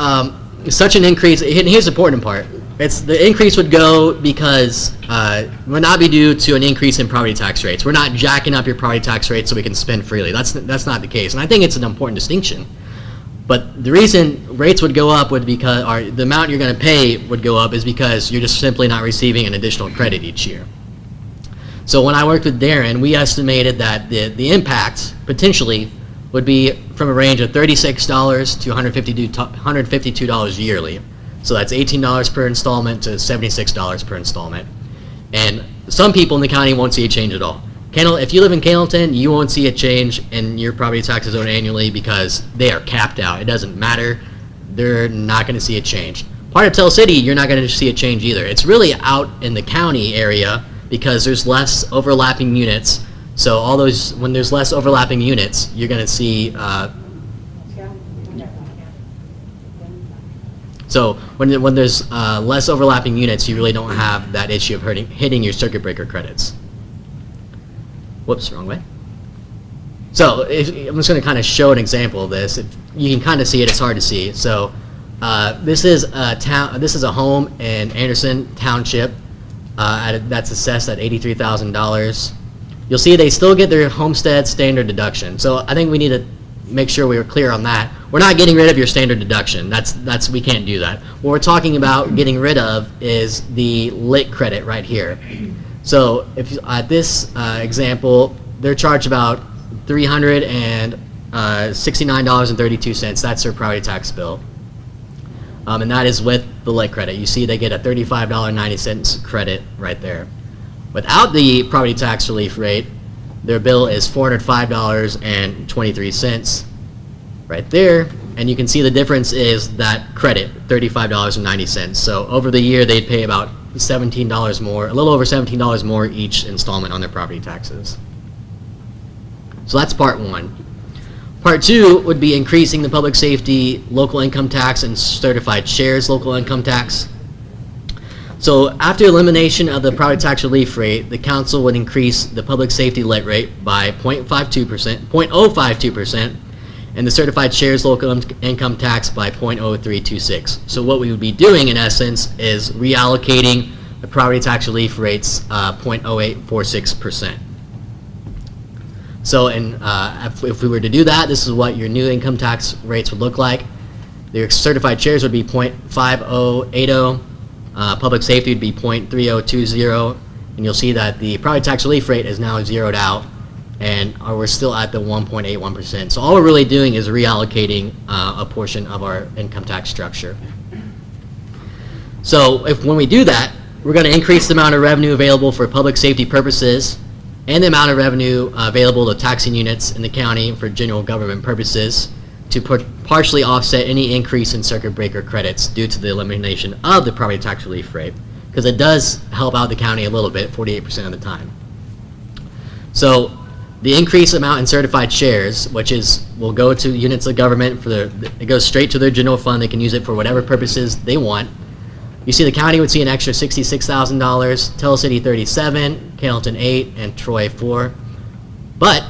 Speaker 2: such an increase, and here's the important part. The increase would go because would not be due to an increase in property tax rates. We're not jacking up your property tax rates so we can spend freely. That's not the case, and I think it's an important distinction. But the reason rates would go up would because, or the amount you're going to pay would go up, is because you're just simply not receiving an additional credit each year. So when I worked with Darren, we estimated that the impact potentially would be from a range of $36 to $152 yearly. So that's $18 per installment to $76 per installment. And some people in the county won't see a change at all. If you live in Candleton, you won't see a change in your property taxes owed annually because they are capped out. It doesn't matter. They're not going to see a change. Part of Tell City, you're not going to see a change either. It's really out in the county area because there's less overlapping units. So when there's less overlapping units, you're going to see so when there's less overlapping units, you really don't have that issue of hitting your circuit breaker credits. Whoops, wrong way. So I'm just going to kind of show an example of this. If you can kind of see it, it's hard to see. So this is a home in Anderson Township that's assessed at $83,000. You'll see they still get their homestead standard deduction. So I think we need to make sure we are clear on that. We're not getting rid of your standard deduction. We can't do that. What we're talking about getting rid of is the lit credit right here. So if this example, they're charged about $369.32. That's their property tax bill. And that is with the lit credit. You see they get a $35.90 credit right there. Without the property tax relief rate, their bill is $405.23 right there. And you can see the difference is that credit, $35.90. So over the year, they'd pay about $17 more, a little over $17 more each installment on their property taxes. So that's part one. Part two would be increasing the public safety local income tax and certified shares local income tax. So after elimination of the property tax relief rate, the council would increase the public safety lit rate by 0.052%, and the certified shares local income tax by 0.0326. So what we would be doing in essence is reallocating the property tax relief rates 0.0846%. So if we were to do that, this is what your new income tax rates would look like. Your certified shares would be 0.5080, public safety would be 0.3020, and you'll see that the property tax relief rate is now zeroed out, and we're still at the 1.81%. So all we're really doing is reallocating a portion of our income tax structure. So when we do that, we're going to increase the amount of revenue available for public safety purposes and the amount of revenue available to taxing units in the county for general government purposes to partially offset any increase in circuit breaker credits due to the elimination of the property tax relief rate, because it does help out the county a little bit, 48% of the time. So the increased amount in certified shares, which will go to units of government it goes straight to their general fund. They can use it for whatever purposes they want. You see the county would see an extra $66,000, Telecity 37, Carrollton 8, and Troy 4. But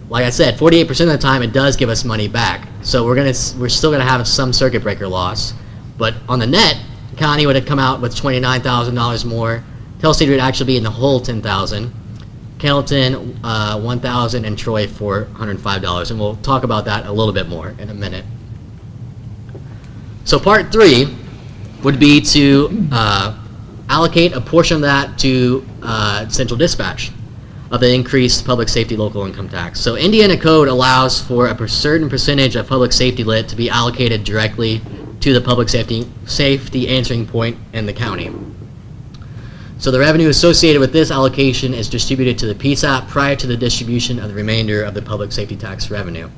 Speaker 2: like I said, 48% of the time it does give us money back. So we're still gonna have some circuit breaker loss. But on the net, the county would have come out with $29,000 more. Telecity would actually be in the whole $10,000. Carrollton, $1,000, and Troy $405. And we'll talk about that a little bit more in a minute. So part 3 would be to allocate a portion of that to central dispatch of the increased public safety local income tax. So Indiana code allows for a certain percentage of public safety lit to be allocated directly to the public safety answering point in the county. So the revenue associated with this allocation is distributed to the PSAP prior to the distribution of the remainder of the public safety tax revenue.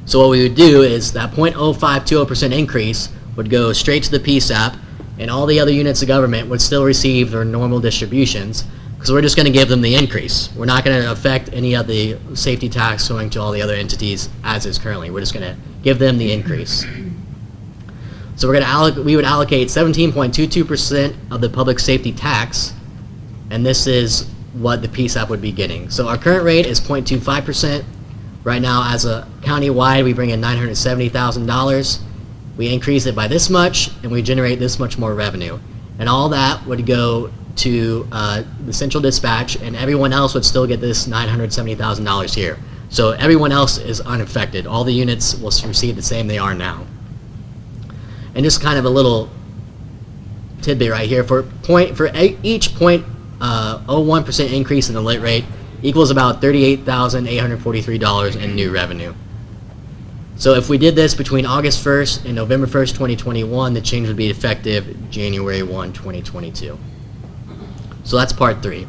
Speaker 2: So what we would do is that 0.0520% increase would go straight to the PSAP, and all the other units of government would still receive their normal distributions, because we're just going to give them the increase. We're not going to affect any of the safety tax going to all the other entities as is currently. We're just going to give them the increase. So we would allocate 17.22% of the public safety tax, and this is what the PSAP would be getting. So our current rate is 0.25%. Right now, as a county-wide, we bring in $970,000. We increase it by this much, and we generate this much more revenue. And all that would go to the central dispatch, and everyone else would still get this $970,000 here. So everyone else is unaffected. All the units will receive the same they are now. And just kind of a little tidbit right here, for each 0.01% increase in the lit rate equals about $38,843 in new revenue. So if we did this between August 1st and November 1st, 2021, the change would be effective January 1, 2022. So that's part 3.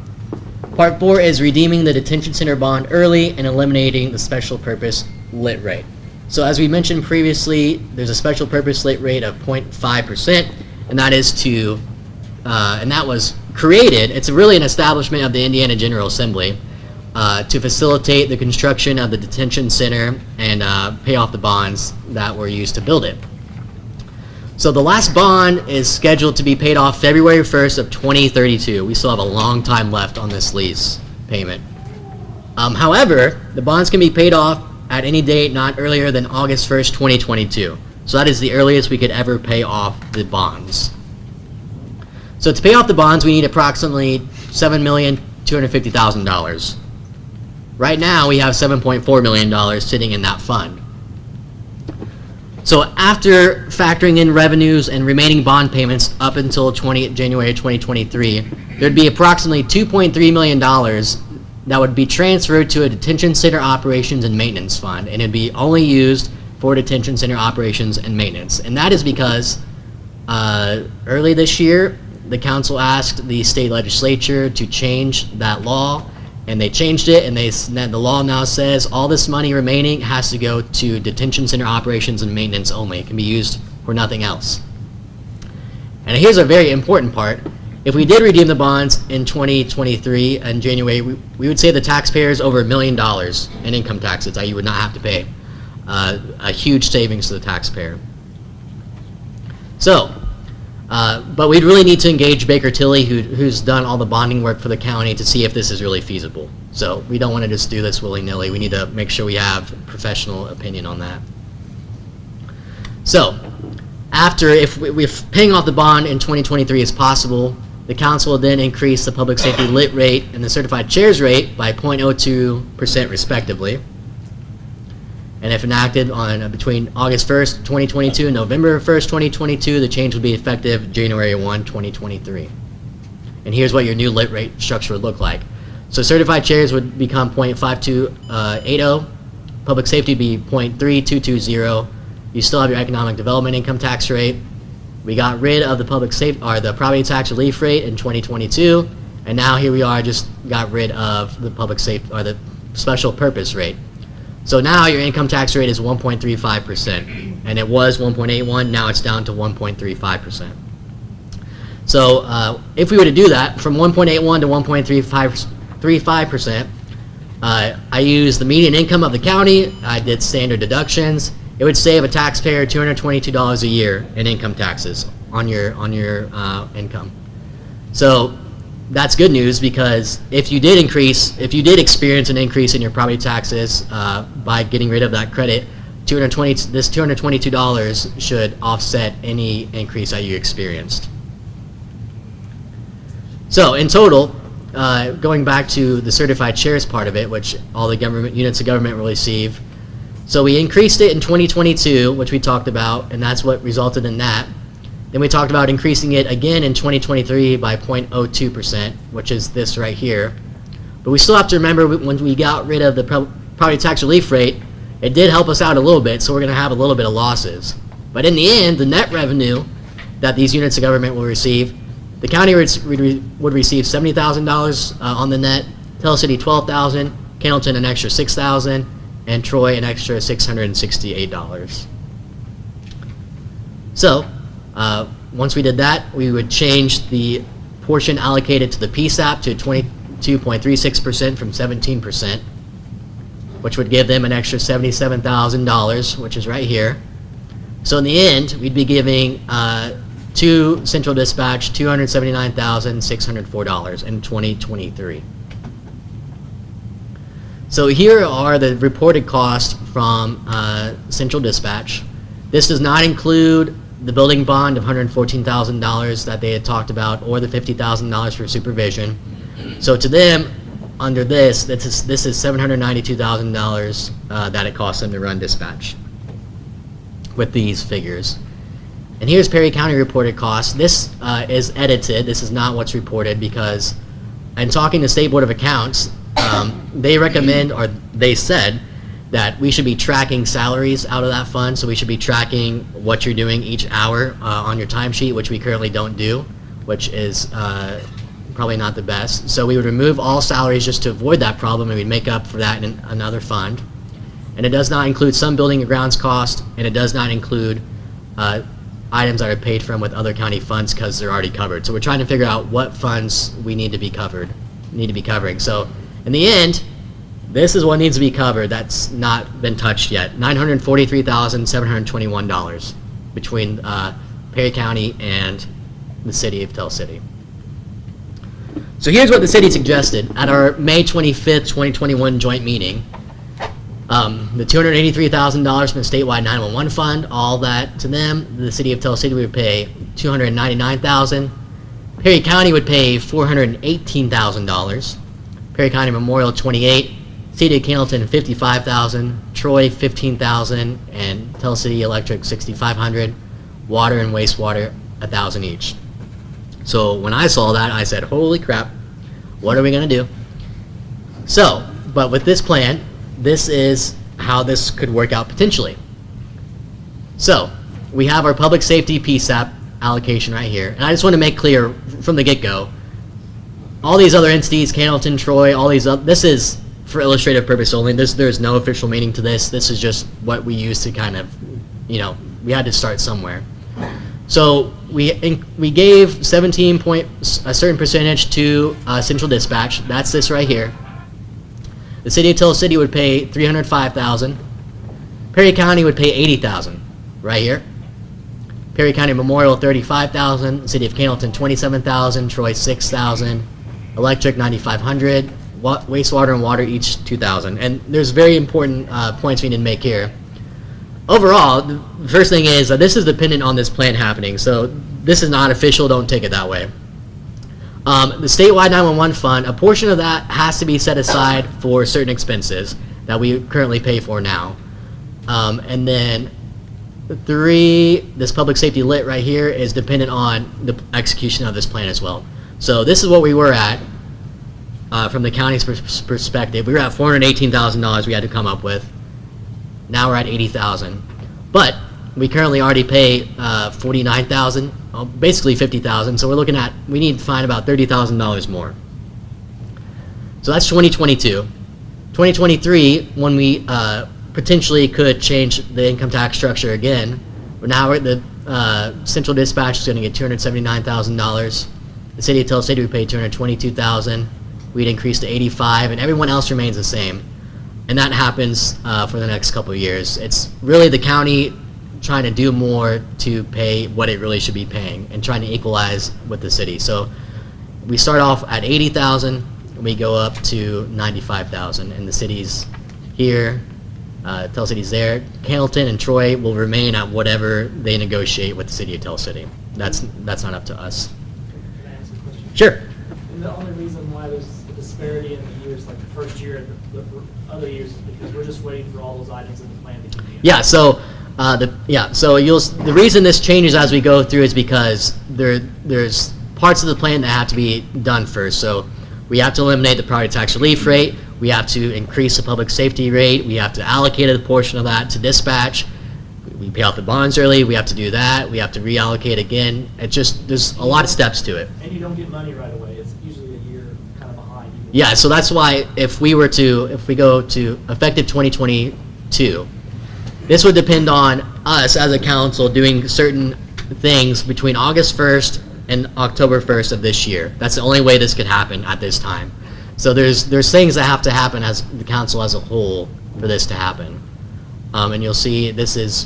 Speaker 2: Part 4 is redeeming the detention center bond early and eliminating the special purpose lit rate. So as we mentioned previously, there's a special purpose lit rate of 0.5%, and that was created, it's really an establishment of the Indiana General Assembly to facilitate the construction of the detention center and pay off the bonds that were used to build it. So the last bond is scheduled to be paid off February 1st of 2032. We still have a long time left on this lease payment. However, the bonds can be paid off at any date not earlier than August 1st, 2022. So that is the earliest we could ever pay off the bonds. So to pay off the bonds, we need approximately $7,250,000. Right now, we have $7.4 million sitting in that fund. So after factoring in revenues and remaining bond payments up until January 2023, there'd be approximately $2.3 million that would be transferred to a detention center operations and maintenance fund, and it'd be only used for detention center operations and maintenance. And that is because early this year, the council asked the state legislature to change that law, and they changed it, and the law now says all this money remaining has to go to detention center operations and maintenance only. It can be used for nothing else. And here's a very important part. If we did redeem the bonds in 2023 in January, we would save the taxpayers over $1 million in income taxes that you would not have to pay. A huge savings to the taxpayer. So, but we'd really need to engage Baker Tilly, who's done all the bonding work for the county, to see if this is really feasible. So we don't want to just do this willy-nilly. We need to make sure we have professional opinion on that. So, if paying off the bond in 2023 is possible, the council will then increase the public safety lit rate and the certified shares rate by 0.02% respectively. And if enacted on between August 1st, 2022 and November 1st, 2022, the change will be effective January 1, 2023. and here's what your new lit rate structure would look like. So certified chairs would become 0.5280, public safety would be 0.3220. You still have your economic development income tax rate. We got rid of the the property tax relief rate in 2022, and now here we are, just got rid of the public safety or the special purpose rate. So now your income tax rate is 1.35%, and it was 1.81. Now it's down to 1.35%. So if we were to do that from 1.81 to 1.35%, I used the median income of the county. I did standard deductions. It would save a taxpayer $222 a year in income taxes on your income. So that's good news, because if you did experience an increase in your property taxes by getting rid of that credit, this $222 should offset any increase that you experienced. So in total, going back to the certified shares part of it, which all the government units of government will receive. So we increased it in 2022, which we talked about, and that's what resulted in that. Then we talked about increasing it again in 2023 by 0.02%, which is this right here. But we still have to remember, when we got rid of the property tax relief rate, it did help us out a little bit, so we're going to have a little bit of losses. But in the end, the net revenue that these units of government will receive, the county would receive $70,000 on the net, Tell City $12,000, Candleton an extra $6,000, and Troy an extra $668. So once we did that, we would change the portion allocated to the PSAP to 22.36% from 17%, which would give them an extra $77,000, which is right here. So in the end, we'd be giving to Central Dispatch $279,604 in 2023. So here are the reported costs from Central Dispatch. This does not include the building bond of $114,000 that they had talked about, or the $50,000 for supervision. So to them, under this is $792,000 that it costs them to run dispatch with these figures. And here's Perry County reported costs. This is edited. This is not what's reported, because in talking to State Board of Accounts, they recommend, or they said, that we should be tracking salaries out of that fund. So we should be tracking what you're doing each hour on your timesheet, which we currently don't do, which is probably not the best. So we would remove all salaries just to avoid that problem, and we'd make up for that in another fund. And it does not include some building and grounds cost, and it does not include items that are paid from with other county funds, because they're already covered. So we're trying to figure out what funds we need to be covering. So in the end, this is what needs to be covered that's not been touched yet. $943,721 between Perry County and the city of Tell City. So here's what the city suggested at our May 25th, 2021 joint meeting. The $283,000 from the statewide 911 fund, all that to them. The city of Tell City would pay $299,000. Perry County would pay $418,000. Perry County Memorial $28,000. City of Candleton $55,000. Troy $15,000, and Tell City Electric $6,500. Water and wastewater $1,000 each. So when I saw that, I said, "Holy crap! What are we going to do?" So, but with this plan, this is how this could work out potentially. So we have our public safety PSAP allocation right here, and I just want to make clear from the get-go, all these other entities, Candleton, Troy, all these other, this is for illustrative purpose only. There's no official meaning to this. This is just what we use to kind of, we had to start somewhere. So we gave a certain percentage to Central Dispatch. That's this right here. The city of Tell City would pay $305,000. Perry County would pay $80,000 right here. Perry County Memorial $35,000. City of Candleton $27,000. Troy $6,000. Electric $9,500. Wastewater and water each $2,000. And there's very important points we need to make here. Overall, the first thing is that this is dependent on this plan happening. So this is not official. Don't take it that way. The statewide 911 fund, a portion of that has to be set aside for certain expenses that we currently pay for now. And then this public safety lit right here is dependent on the execution of this plan as well. So this is what we were at from the county's perspective. We were at $418,000 we had to come up with. Now we're at $80,000. But we currently already pay $49,000, basically $50,000. So we're looking at, we need to find about $30,000 more. So that's 2022. 2023, when we potentially could change the income tax structure again, now we're at the central dispatch is going to get $279,000. The city of Tell City, we paid $222,000. We'd increase to $85,000, and everyone else remains the same. And that happens for the next couple of years. It's really the county trying to do more to pay what it really should be paying and trying to equalize with the city. So we start off at $80,000, and we go up to $95,000. And the cities here, Tell City's there. Hamilton and Troy will remain at whatever they negotiate with the city of Tell City. That's not up to us.
Speaker 14: Can I ask a question?
Speaker 2: Sure.
Speaker 14: And the only reason why there's a disparity in the years, like the first year and the other years, is because we're just waiting for all those items in the plan to be in.
Speaker 2: Yeah. So the reason this changes as we go through is because there's parts of the plan that have to be done first. So we have to eliminate the property tax relief rate. We have to increase the public safety rate. We have to allocate a portion of that to dispatch. We pay off the bonds early. We have to do that. We have to reallocate again. There's a lot of steps to it.
Speaker 14: And you don't get money right away. It's usually a year kind of behind.
Speaker 2: Yeah, so that's why if we go to effective 2022, this would depend on us as a council doing certain things between August 1st and October 1st of this year. That's the only way this could happen at this time. So there's things that have to happen as the council as a whole for this to happen. And you'll see this is,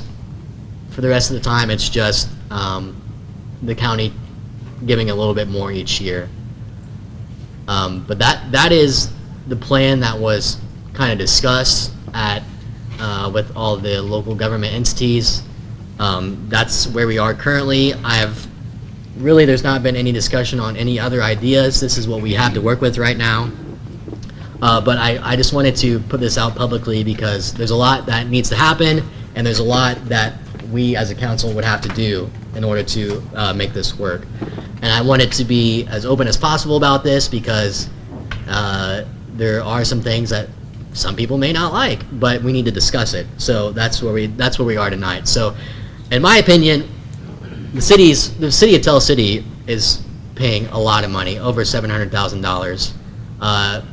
Speaker 2: for the rest of the time, it's just the county giving a little bit more each year. But that is the plan that was kind of discussed at with all the local government entities. That's where we are currently. There's not been any discussion on any other ideas. This is what we have to work with right now. But I just wanted to put this out publicly because there's a lot that needs to happen, and there's a lot that we as a council would have to do in order to make this work. And I wanted to be as open as possible about this because there are some things that some people may not like, but we need to discuss it. So that's where we are tonight. So, in my opinion, the city of Tell City is paying a lot of money, over $700,000,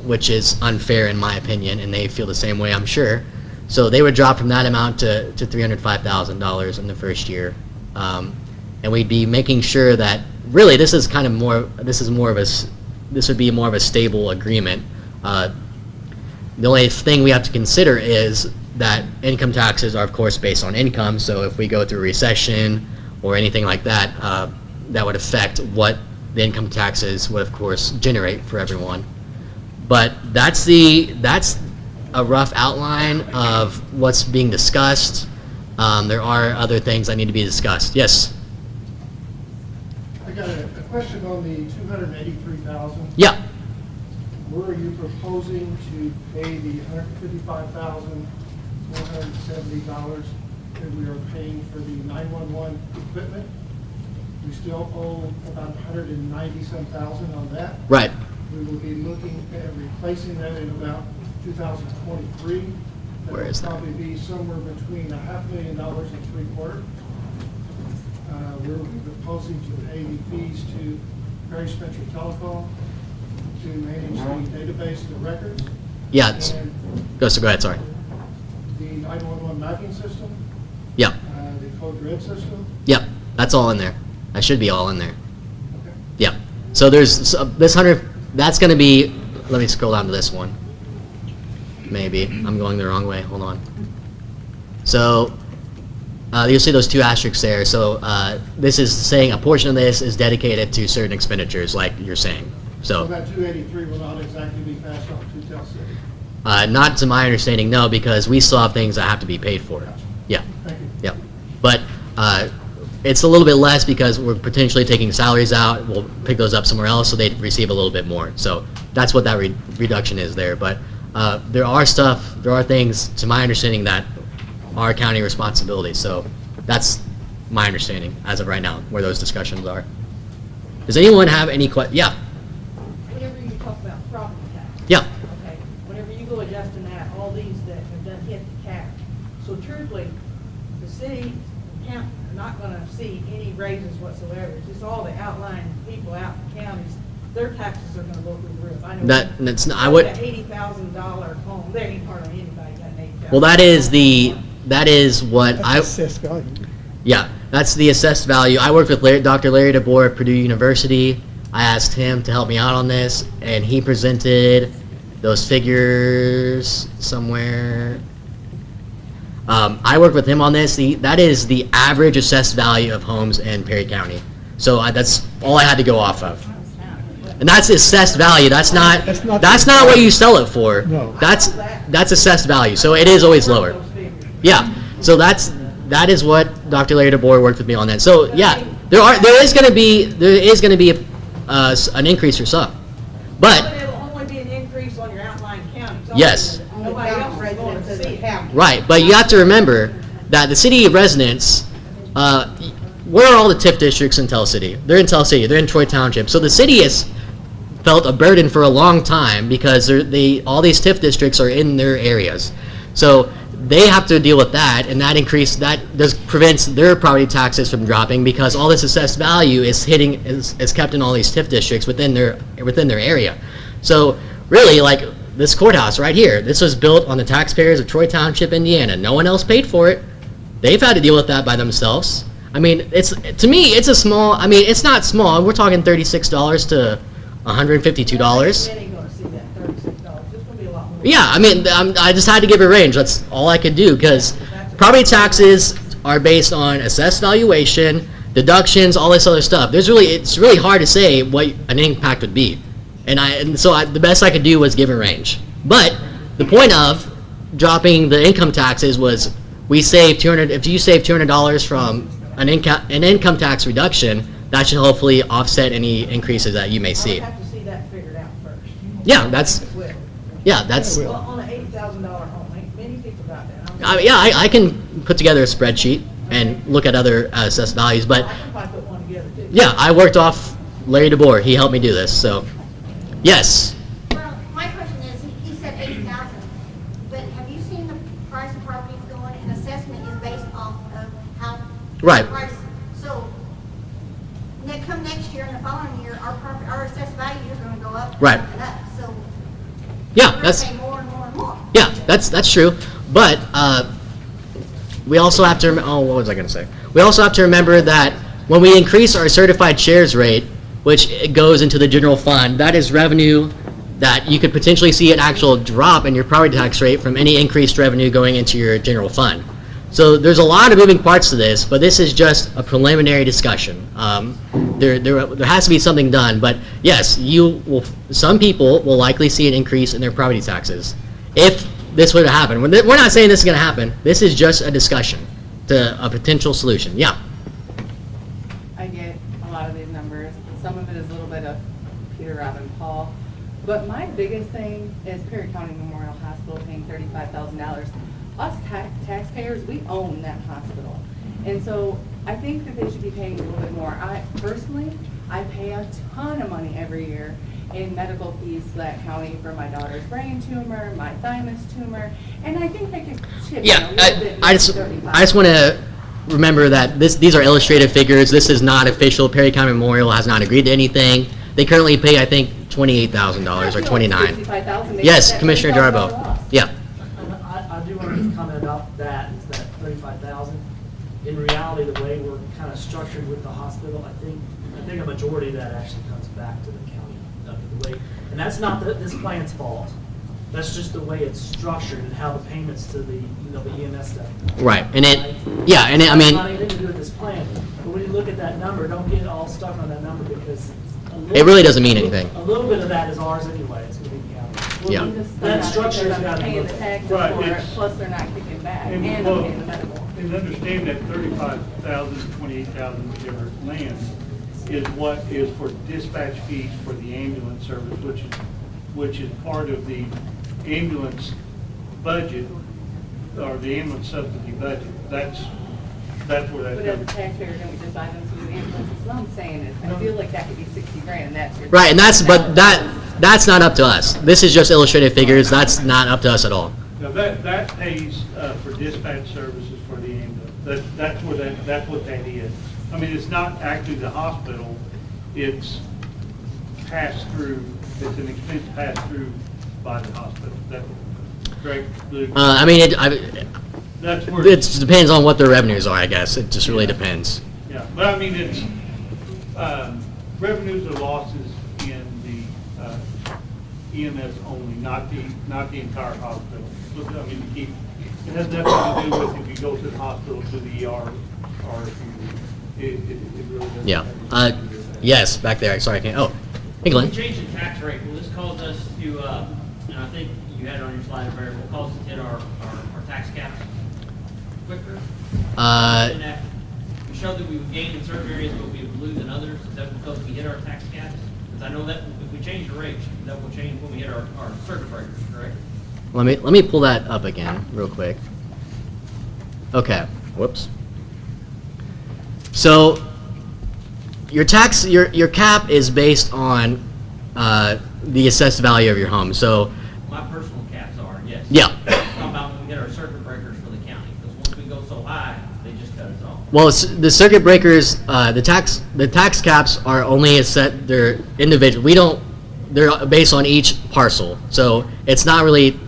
Speaker 2: which is unfair in my opinion, and they feel the same way, I'm sure. So they would drop from that amount to $305,000 in the first year, and we'd be making sure that really this would be more of a stable agreement. The only thing we have to consider is that income taxes are, of course, based on income. So if we go through a recession or anything like that, that would affect what the income taxes would, of course, generate for everyone. But that's a rough outline of what's being discussed. There are other things that need to be discussed. Yes?
Speaker 9: I got a question on the $283,000.
Speaker 2: Yeah.
Speaker 9: Were you proposing to pay the $155,470 that we are paying for the 911 equipment? We still owe about $190,000 on that.
Speaker 2: Right.
Speaker 9: We will be looking at replacing that in about 2023.
Speaker 2: Where is that?
Speaker 9: Will probably be somewhere between $500,000 and $750,000. We're proposing to pay the fees to Perry Spencer Telephone to manage the database of the records.
Speaker 2: Yeah. Go ahead, sorry.
Speaker 9: The 911 mapping system.
Speaker 2: Yep.
Speaker 9: The code red system.
Speaker 2: Yep. That's all in there. That should be all in there.
Speaker 9: Okay.
Speaker 2: Yep. So there's this 100. That's going to be. Let me scroll down to this one. Maybe I'm going the wrong way. Hold on. So you'll see those two asterisks there. So this is saying a portion of this is dedicated to certain expenditures, like you're saying.
Speaker 9: So that 283 will not exactly be passed on to Tell City?
Speaker 2: Not to my understanding, no, because we still have things that have to be paid for. Yeah.
Speaker 9: Thank you.
Speaker 2: Yep. But it's a little bit less because we're potentially taking salaries out. We'll pick those up somewhere else so they receive a little bit more. So that's what that reduction is there. But there are things, to my understanding, that are county responsibility. So that's my understanding as of right now, where those discussions are. Does anyone have any yeah,
Speaker 13: Whenever you talk about property tax.
Speaker 2: yeah.
Speaker 13: Okay, whenever you go adjusting that, all these that have done hit the cap. So truthfully, the city count are not gonna see any raises whatsoever. It's just all the outlying people out in the counties, their taxes are gonna go through the roof. I know
Speaker 2: That's not, I would,
Speaker 13: That $80,000 home, there ain't hardly anybody got an $80,000.
Speaker 2: well, that is what yeah, that's the assessed value. I worked with Dr. Larry DeBoer at Purdue University. I asked him to help me out on this, and he presented those figures somewhere. I worked with him on this. That is the average assessed value of homes in Perry County. So that's all I had to go off of. And that's assessed value. That's not what you sell it for.
Speaker 6: No.
Speaker 2: That's assessed value. So it is always lower. Yeah. So that is what Dr. Larry DeBoer worked with me on that. So yeah, there is going to be an increase for some, but
Speaker 13: it'll only be an increase on your outlying counties.
Speaker 2: yes.
Speaker 13: Nobody else is going to see it.
Speaker 2: Right, but you have to remember that the city residents, where are all the TIF districts in Tell City? They're in Tell City, they're in Troy Township. So the city has felt a burden for a long time because all these TIF districts are in their areas. So they have to deal with that, and that prevents their property taxes from dropping because all this assessed value is kept in all these TIF districts within their area. So really, like this courthouse right here, this was built on the taxpayers of Troy Township, Indiana. No one else paid for it. They've had to deal with that by themselves. I mean, to me, it's a small. I mean, it's not small. We're talking $36 to $152.
Speaker 13: They ain't gonna see that $36. It's gonna be a lot more.
Speaker 2: Yeah, I mean, I just had to give a range. That's all I could do because property taxes are based on assessed valuation, deductions, all this other stuff. It's really hard to say what an impact would be, so the best I could do was give a range. But the point of dropping the income taxes was we save $200. If you save $200 from an income tax reduction, that should hopefully offset any increases that you may see.
Speaker 13: I would have to see that figured out first.
Speaker 2: Yeah, that's.
Speaker 13: Well, on an $80,000 home, ain't many people got that.
Speaker 2: I can put together a spreadsheet and look at other assessed values, but
Speaker 13: I can probably put one together too.
Speaker 2: yeah, I worked off Larry DeBoer. He helped me do this, so yes.
Speaker 15: Well, my question is, he said 80,000, but have you seen the price of properties going, and assessment is based off of how.
Speaker 2: Right.
Speaker 15: the price. So, come next year and the following year, our assessed value is gonna go up.
Speaker 2: Right.
Speaker 15: And up, so.
Speaker 2: Yeah,
Speaker 15: we're
Speaker 2: that's
Speaker 15: gonna pay more and more and more.
Speaker 2: yeah, that's true. But we also have to. What was I going to say? We also have to remember that when we increase our certified shares rate, which it goes into the general fund, that is revenue that you could potentially see an actual drop in your property tax rate from any increased revenue going into your general fund. So there's a lot of moving parts to this, but this is just a preliminary discussion. There has to be something done, but yes, some people will likely see an increase in their property taxes if this were to happen. We're not saying this is going to happen. This is just a discussion to a potential solution. Yeah.
Speaker 16: I get a lot of these numbers. Some of it is a little bit of Peter, Rob, and Paul. But my biggest thing is Perry County Memorial Hospital paying $35,000. Us taxpayers, we own that hospital. And so I think that they should be paying a little bit more. I pay a ton of money every year in medical fees to that county for my daughter's brain tumor, my thymus tumor, and I think they could chip in a little bit.
Speaker 2: I just want to remember that these are illustrative figures. This is not official. Perry County Memorial has not agreed to anything. They currently pay, I think, $28,000 or $29,000. Yes, Commissioner Jarbo. Yeah.
Speaker 14: I do want to comment about that, is that 35,000. In reality, the way we're kind of structured with the hospital, I think a majority of that actually comes back to the county. The way, and that's not this plan's fault. That's just the way it's structured and how the payments to the EMS stuff.
Speaker 2: Right, and
Speaker 14: I
Speaker 2: mean,
Speaker 14: not anything to do with this plan. But when you look at that number, don't get all stuck on that number because
Speaker 2: it really doesn't mean anything.
Speaker 14: A little bit of that is ours anyway. It's going to be county.
Speaker 2: Yeah.
Speaker 16: That structure is paying the taxes for it, plus they're not kicking back, and they're paying the medical.
Speaker 17: And understand that 35,000, 28,000, whichever lands, is what is for dispatch fees for the ambulance service, which is part of the ambulance budget, or the ambulance subsidy budget. That's where that
Speaker 16: But as a taxpayer, don't we just buy them some an ambulance. That's what I'm saying is, I feel like that could be 60 grand, and that's your.
Speaker 2: Right, and that's not up to us. This is just illustrative figures. That's not up to us at all.
Speaker 17: Now, that pays for dispatch services for the ambulance. That's what that is. I mean, it's not actually the hospital, it's passed through, it's an expense passed through by the hospital. That, correct, Luke?
Speaker 2: I mean,
Speaker 17: That's where.
Speaker 2: it depends on what their revenues are, I guess. It just really depends.
Speaker 17: Yeah, but I mean, it's, revenues or losses in the EMS only, not the entire hospital. So, I mean, it has nothing to do with if you go to the hospital, to the ER, or if you, it really doesn't.
Speaker 2: Yeah.
Speaker 17: have anything to do with that.
Speaker 2: Yes, back there. Sorry, I can't. Oh, hey, Glenn.
Speaker 18: We changed the tax rate. Will this cause us to, and I think you had it on your slide, Barry, will cause us to hit our tax caps quicker? We showed that we would gain in certain areas, but we would lose in others. Is that because we hit our tax caps? Because I know that if we change the rate, that will change when we hit our circuit breakers, correct?
Speaker 2: Let me pull that up again real quick. Okay. Whoops. So your cap is based on the assessed value of your home. So
Speaker 18: My personal caps are, yes.
Speaker 2: Yeah.
Speaker 18: I'm talking about when we hit our circuit breakers for the county, because once we go so high, they just cut us off.
Speaker 2: well, the circuit breakers, the tax caps are only they're individual. They're based on each parcel. So it's not really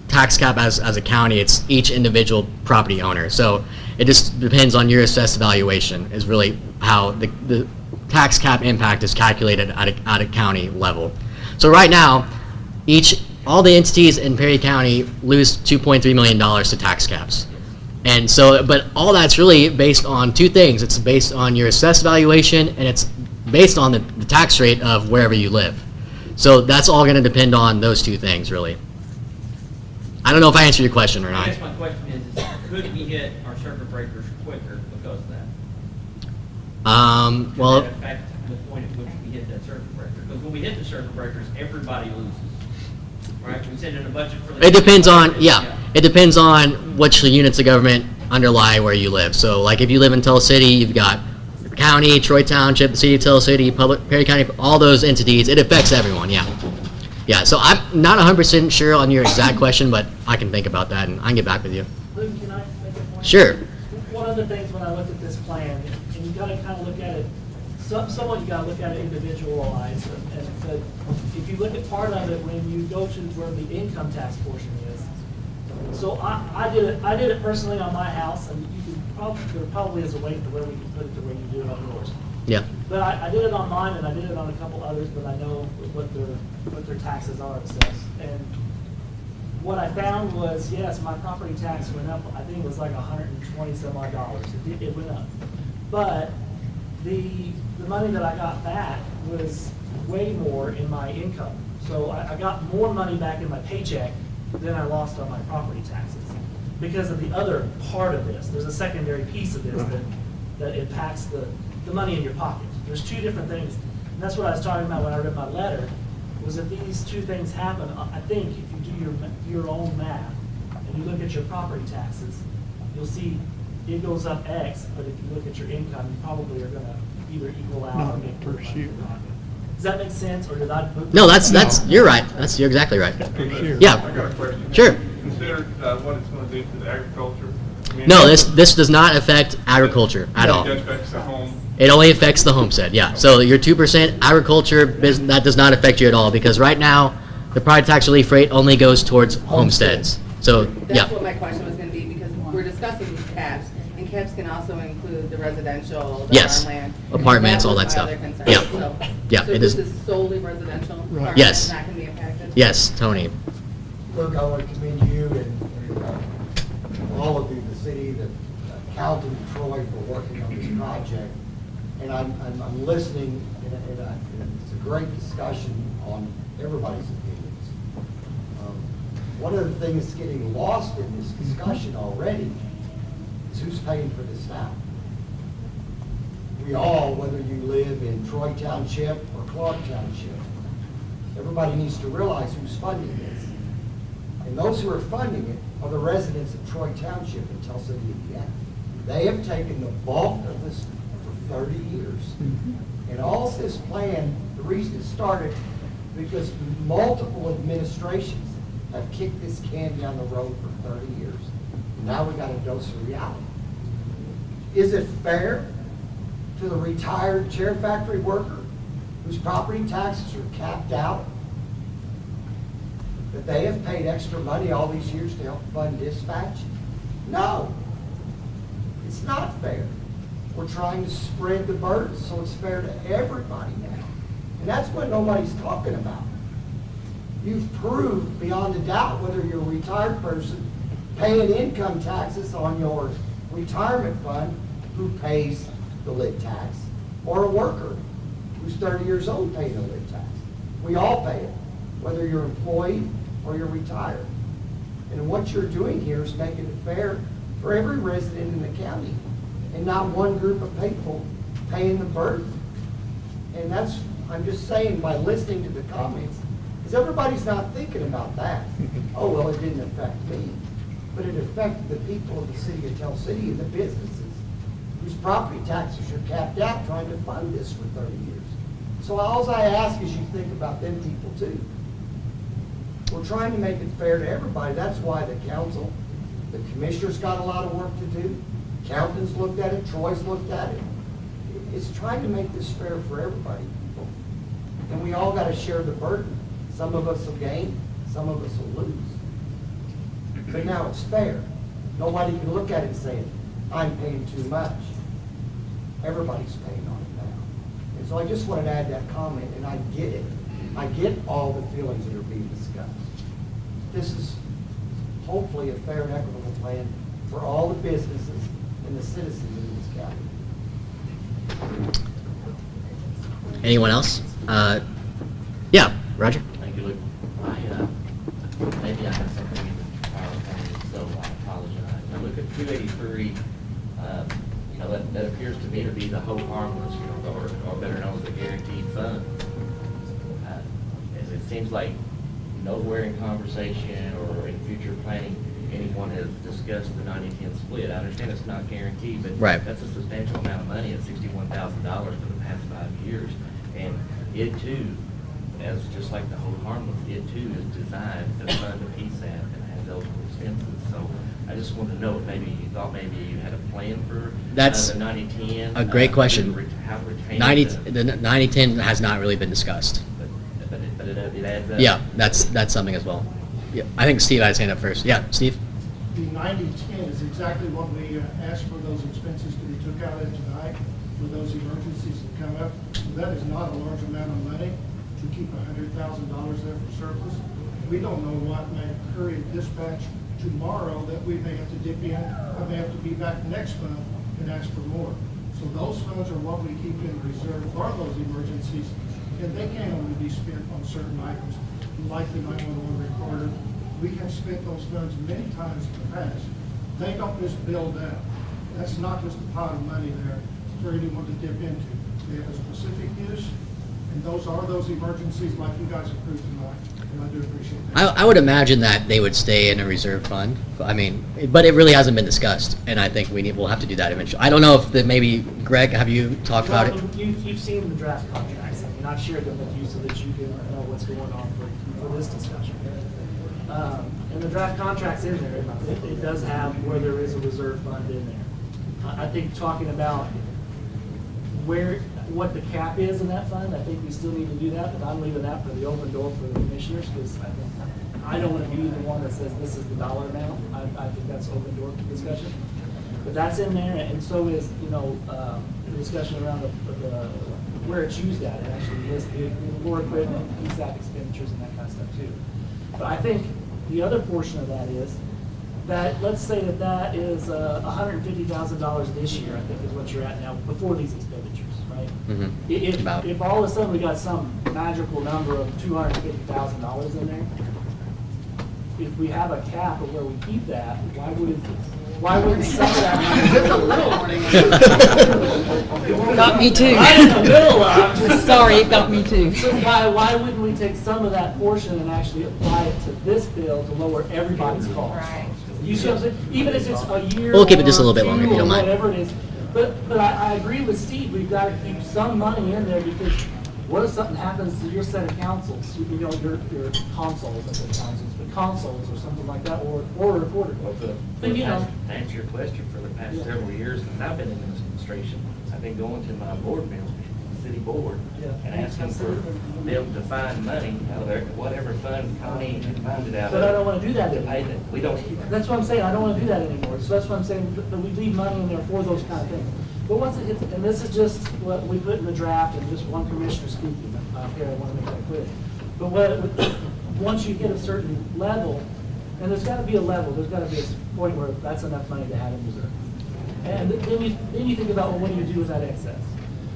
Speaker 2: tax cap as a county, it's each individual property owner. So it just depends on your assessed valuation is really how the tax cap impact is calculated at a county level. So right now, all the entities in Perry County lose $2.3 million to tax caps. And so, but all that's really based on two things. It's based on your assessed valuation, and it's based on the tax rate of wherever you live. So that's all going to depend on those two things, really. I don't know if I answered your question or
Speaker 18: I
Speaker 2: not.
Speaker 18: guess my question is could we hit our circuit breakers quicker because of that?
Speaker 2: Well,
Speaker 18: Could that affect the point at which we hit that circuit breaker? Because when we hit the circuit breakers, everybody loses, right? We send in a budget for the.
Speaker 2: it depends on, it depends on which units of government underlie where you live. So like if you live in Tell City, you've got the county, Troy Township, the city of Tell City, Perry County, all those entities, it affects everyone, yeah. Yeah, so I'm not 100% sure on your exact question, but I can think about that and I can get back with you.
Speaker 14: Luke, can I make a point?
Speaker 2: Sure.
Speaker 14: One of the things when I looked at this plan, and you gotta kind of look at it, somewhat you gotta look at it individualized, and but if you look at part of it, when you go to where the income tax portion is, so I did it personally on my house, and you could there probably is a way to where we can put it to where you do it on yours.
Speaker 2: Yeah.
Speaker 14: But I did it on mine, and I did it on a couple others, but I know what their taxes are, it says. And what I found was, yes, my property tax went up, I think it was like $120 some odd dollars. It went up. But the money that I got back was way more in my income. So I got more money back in my paycheck than I lost on my property taxes. Because of the other part of this, there's a secondary piece of this that impacts the money in your pocket. There's two different things. And that's what I was talking about when I read my letter, was if these two things happen, I think if you do your own math and you look at your property taxes, you'll see it goes up X, but if you look at your income, you probably are gonna either equal out or make more money in your pocket. Does that make sense, or did I?
Speaker 2: No, you're right. You're exactly right. Yeah.
Speaker 19: I got a question.
Speaker 2: Sure.
Speaker 19: Consider what it's going to do to the agriculture. I mean,
Speaker 2: No, this does not affect agriculture at all.
Speaker 19: It affects the home.
Speaker 2: It only affects the homestead, yeah. So your 2% agriculture, that does not affect you at all, because right now, the property tax relief rate only goes towards homesteads. So, yeah.
Speaker 16: That's what my question was gonna be, because we're discussing these caps, and caps can also include the residential, the
Speaker 2: Yes.
Speaker 16: farmland.
Speaker 2: Apartments,
Speaker 16: And
Speaker 2: all
Speaker 16: was
Speaker 2: that
Speaker 16: my
Speaker 2: stuff.
Speaker 16: other concern.
Speaker 2: Yeah.
Speaker 16: So-
Speaker 2: Yeah,
Speaker 16: So
Speaker 2: it
Speaker 16: this
Speaker 2: is.
Speaker 16: is solely residential? Farmland
Speaker 2: Yes.
Speaker 16: not gonna be impacted?
Speaker 2: Yes, Tony.
Speaker 20: Look, I want to commend you and all of you, the city, the county, Troy, for working on this project. And I'm listening, and it's a great discussion on everybody's opinions. One of the things that's getting lost in this discussion already is who's paying for this now. We all, whether you live in Troy Township or Clark Township, everybody needs to realize who's funding this. And those who are funding it are the residents of Troy Township in Tell City, Indiana. They have taken the bulk of this 30 years. And all this plan, the reason it started, because multiple administrations have kicked this can down the road for 30 years. Now we got a dose of reality. Is it fair to the retired chair factory worker whose property taxes are capped out, that they have paid extra money all these years to help fund dispatch? No, it's not fair. We're trying to spread the burden so it's fair to everybody now. And that's what nobody's talking about. You've proved beyond a doubt whether you're a retired person paying income taxes on your retirement fund who pays the lit tax, or a worker who's 30 years old paying the lit tax. We all pay it, whether you're employed or you're retired. And what you're doing here is making it fair for every resident in the county, and not one group of people paying the burden. And that's, I'm just saying, by listening to the comments, because everybody's not thinking about that. Oh, well, it didn't affect me. But it affected the people of the city of Tell City and the businesses whose property taxes are capped out trying to fund this for 30 years. So all I ask is you think about them people too. We're trying to make it fair to everybody. That's why the council, the commissioners got a lot of work to do. Accountants looked at it, Troy's looked at it. It's trying to make this fair for everybody, people. And we all got to share the burden. Some of us will gain, some of us will lose. But now it's fair. Nobody can look at it and say, I'm paying too much. Everybody's paying on it now. And so I just wanted to add that comment, and I get it. I get all the feelings that are being discussed. This is hopefully a fair and equitable plan for all the businesses and the citizens in this county.
Speaker 2: Anyone else? Yeah, Roger?
Speaker 21: Thank you, Luke. Maybe I have something in the PowerPoint, so I apologize. I look at 283, that appears to me to be the hope harmless, or better known as the guaranteed funds. As it seems like nowhere in conversation or in future planning, anyone has discussed the 90-10 split. I understand it's not guaranteed, but that's a substantial amount of money at $61,000 for the past 5 years. And it too, as just like the whole harmless, it too is designed to fund the PSAP and have those expenses. So I just wanted to know, maybe you thought maybe you had a plan for
Speaker 2: That's
Speaker 21: the 90-10.
Speaker 2: a great question.
Speaker 21: How to retain
Speaker 2: 90-10 has not really been discussed.
Speaker 21: But it adds up.
Speaker 2: Yeah, that's something as well. Yeah, I think Steve had his hand up first. Yeah, Steve?
Speaker 9: The 90-10 is exactly what we asked for those expenses to be took out of tonight for those emergencies that come up. That is not a large amount of money to keep $100,000 there for surplus. We don't know what may occur in dispatch tomorrow that we may have to dip in. I may have to be back next month and ask for more. So those funds are what we keep in reserve for those emergencies, and they can only be spent on certain items, like the 911 recorder. We have spent those funds many times in the past. They don't just build up. That's not just a pot of money there for anyone to dip into. They have a specific use, and those are those emergencies like you guys approved tonight, and I do appreciate that.
Speaker 2: I would imagine that they would stay in a reserve fund. I mean, but it really hasn't been discussed, and I think we'll have to do that eventually. I don't know if maybe, Greg, have you talked about it?
Speaker 14: You've seen the draft contracts. I mean, I've shared them with you so that you can know what's going on for this discussion. And the draft contract's in there. It does have where there is a reserve fund in there. I think talking about what the cap is in that fund, I think we still need to do that, but I'm leaving that for the open door for the commissioners, because I don't want to be the one that says this is the dollar amount. I think that's open door discussion. But that's in there, and so is, the discussion around where it's used at. It actually lists the war equipment, PSAP expenditures, and that kind of stuff too. But I think the other portion of that is that, let's say that is $150,000 this year, I think is what you're at now, before these expenditures, right?
Speaker 2: Mm-hmm.
Speaker 14: If all of a sudden we got some magical number of $250,000 in there, if we have a cap of where we keep that, why wouldn't some of that
Speaker 1: Got me too.
Speaker 14: Right in the middle of
Speaker 1: Sorry, it got me too.
Speaker 14: So why wouldn't we take some of that portion and actually apply it to this bill to lower everybody's costs? Right. You see what I'm saying? Even if it's a year.
Speaker 2: We'll keep it just a little bit longer if you don't mind.
Speaker 14: Whatever it is, But I agree with Steve, we've got to keep some money in there, because what if something happens to your set of consoles? You know, your consoles, I said consoles, but consoles or something like that, or a recorder. But, you know.
Speaker 21: To answer your question, for the past several years, since I've been in this administration, I've been going to my board members, city board, and asking for them to find money out of their, whatever fund Connie can find it out of.
Speaker 14: But I don't want to do that
Speaker 21: To
Speaker 14: anymore.
Speaker 21: pay them. We don't.
Speaker 14: That's what I'm saying, I don't want to do that anymore. So that's what I'm saying, that we leave money in there for those kind of things. But once it hits, and this is just what we put in the draft, and just one commissioner speaking, here, I want to make that clear. But once you hit a certain level, and there's got to be a level, there's got to be a point where that's enough money to have in reserve. And then you think about, well, what do you do with that excess?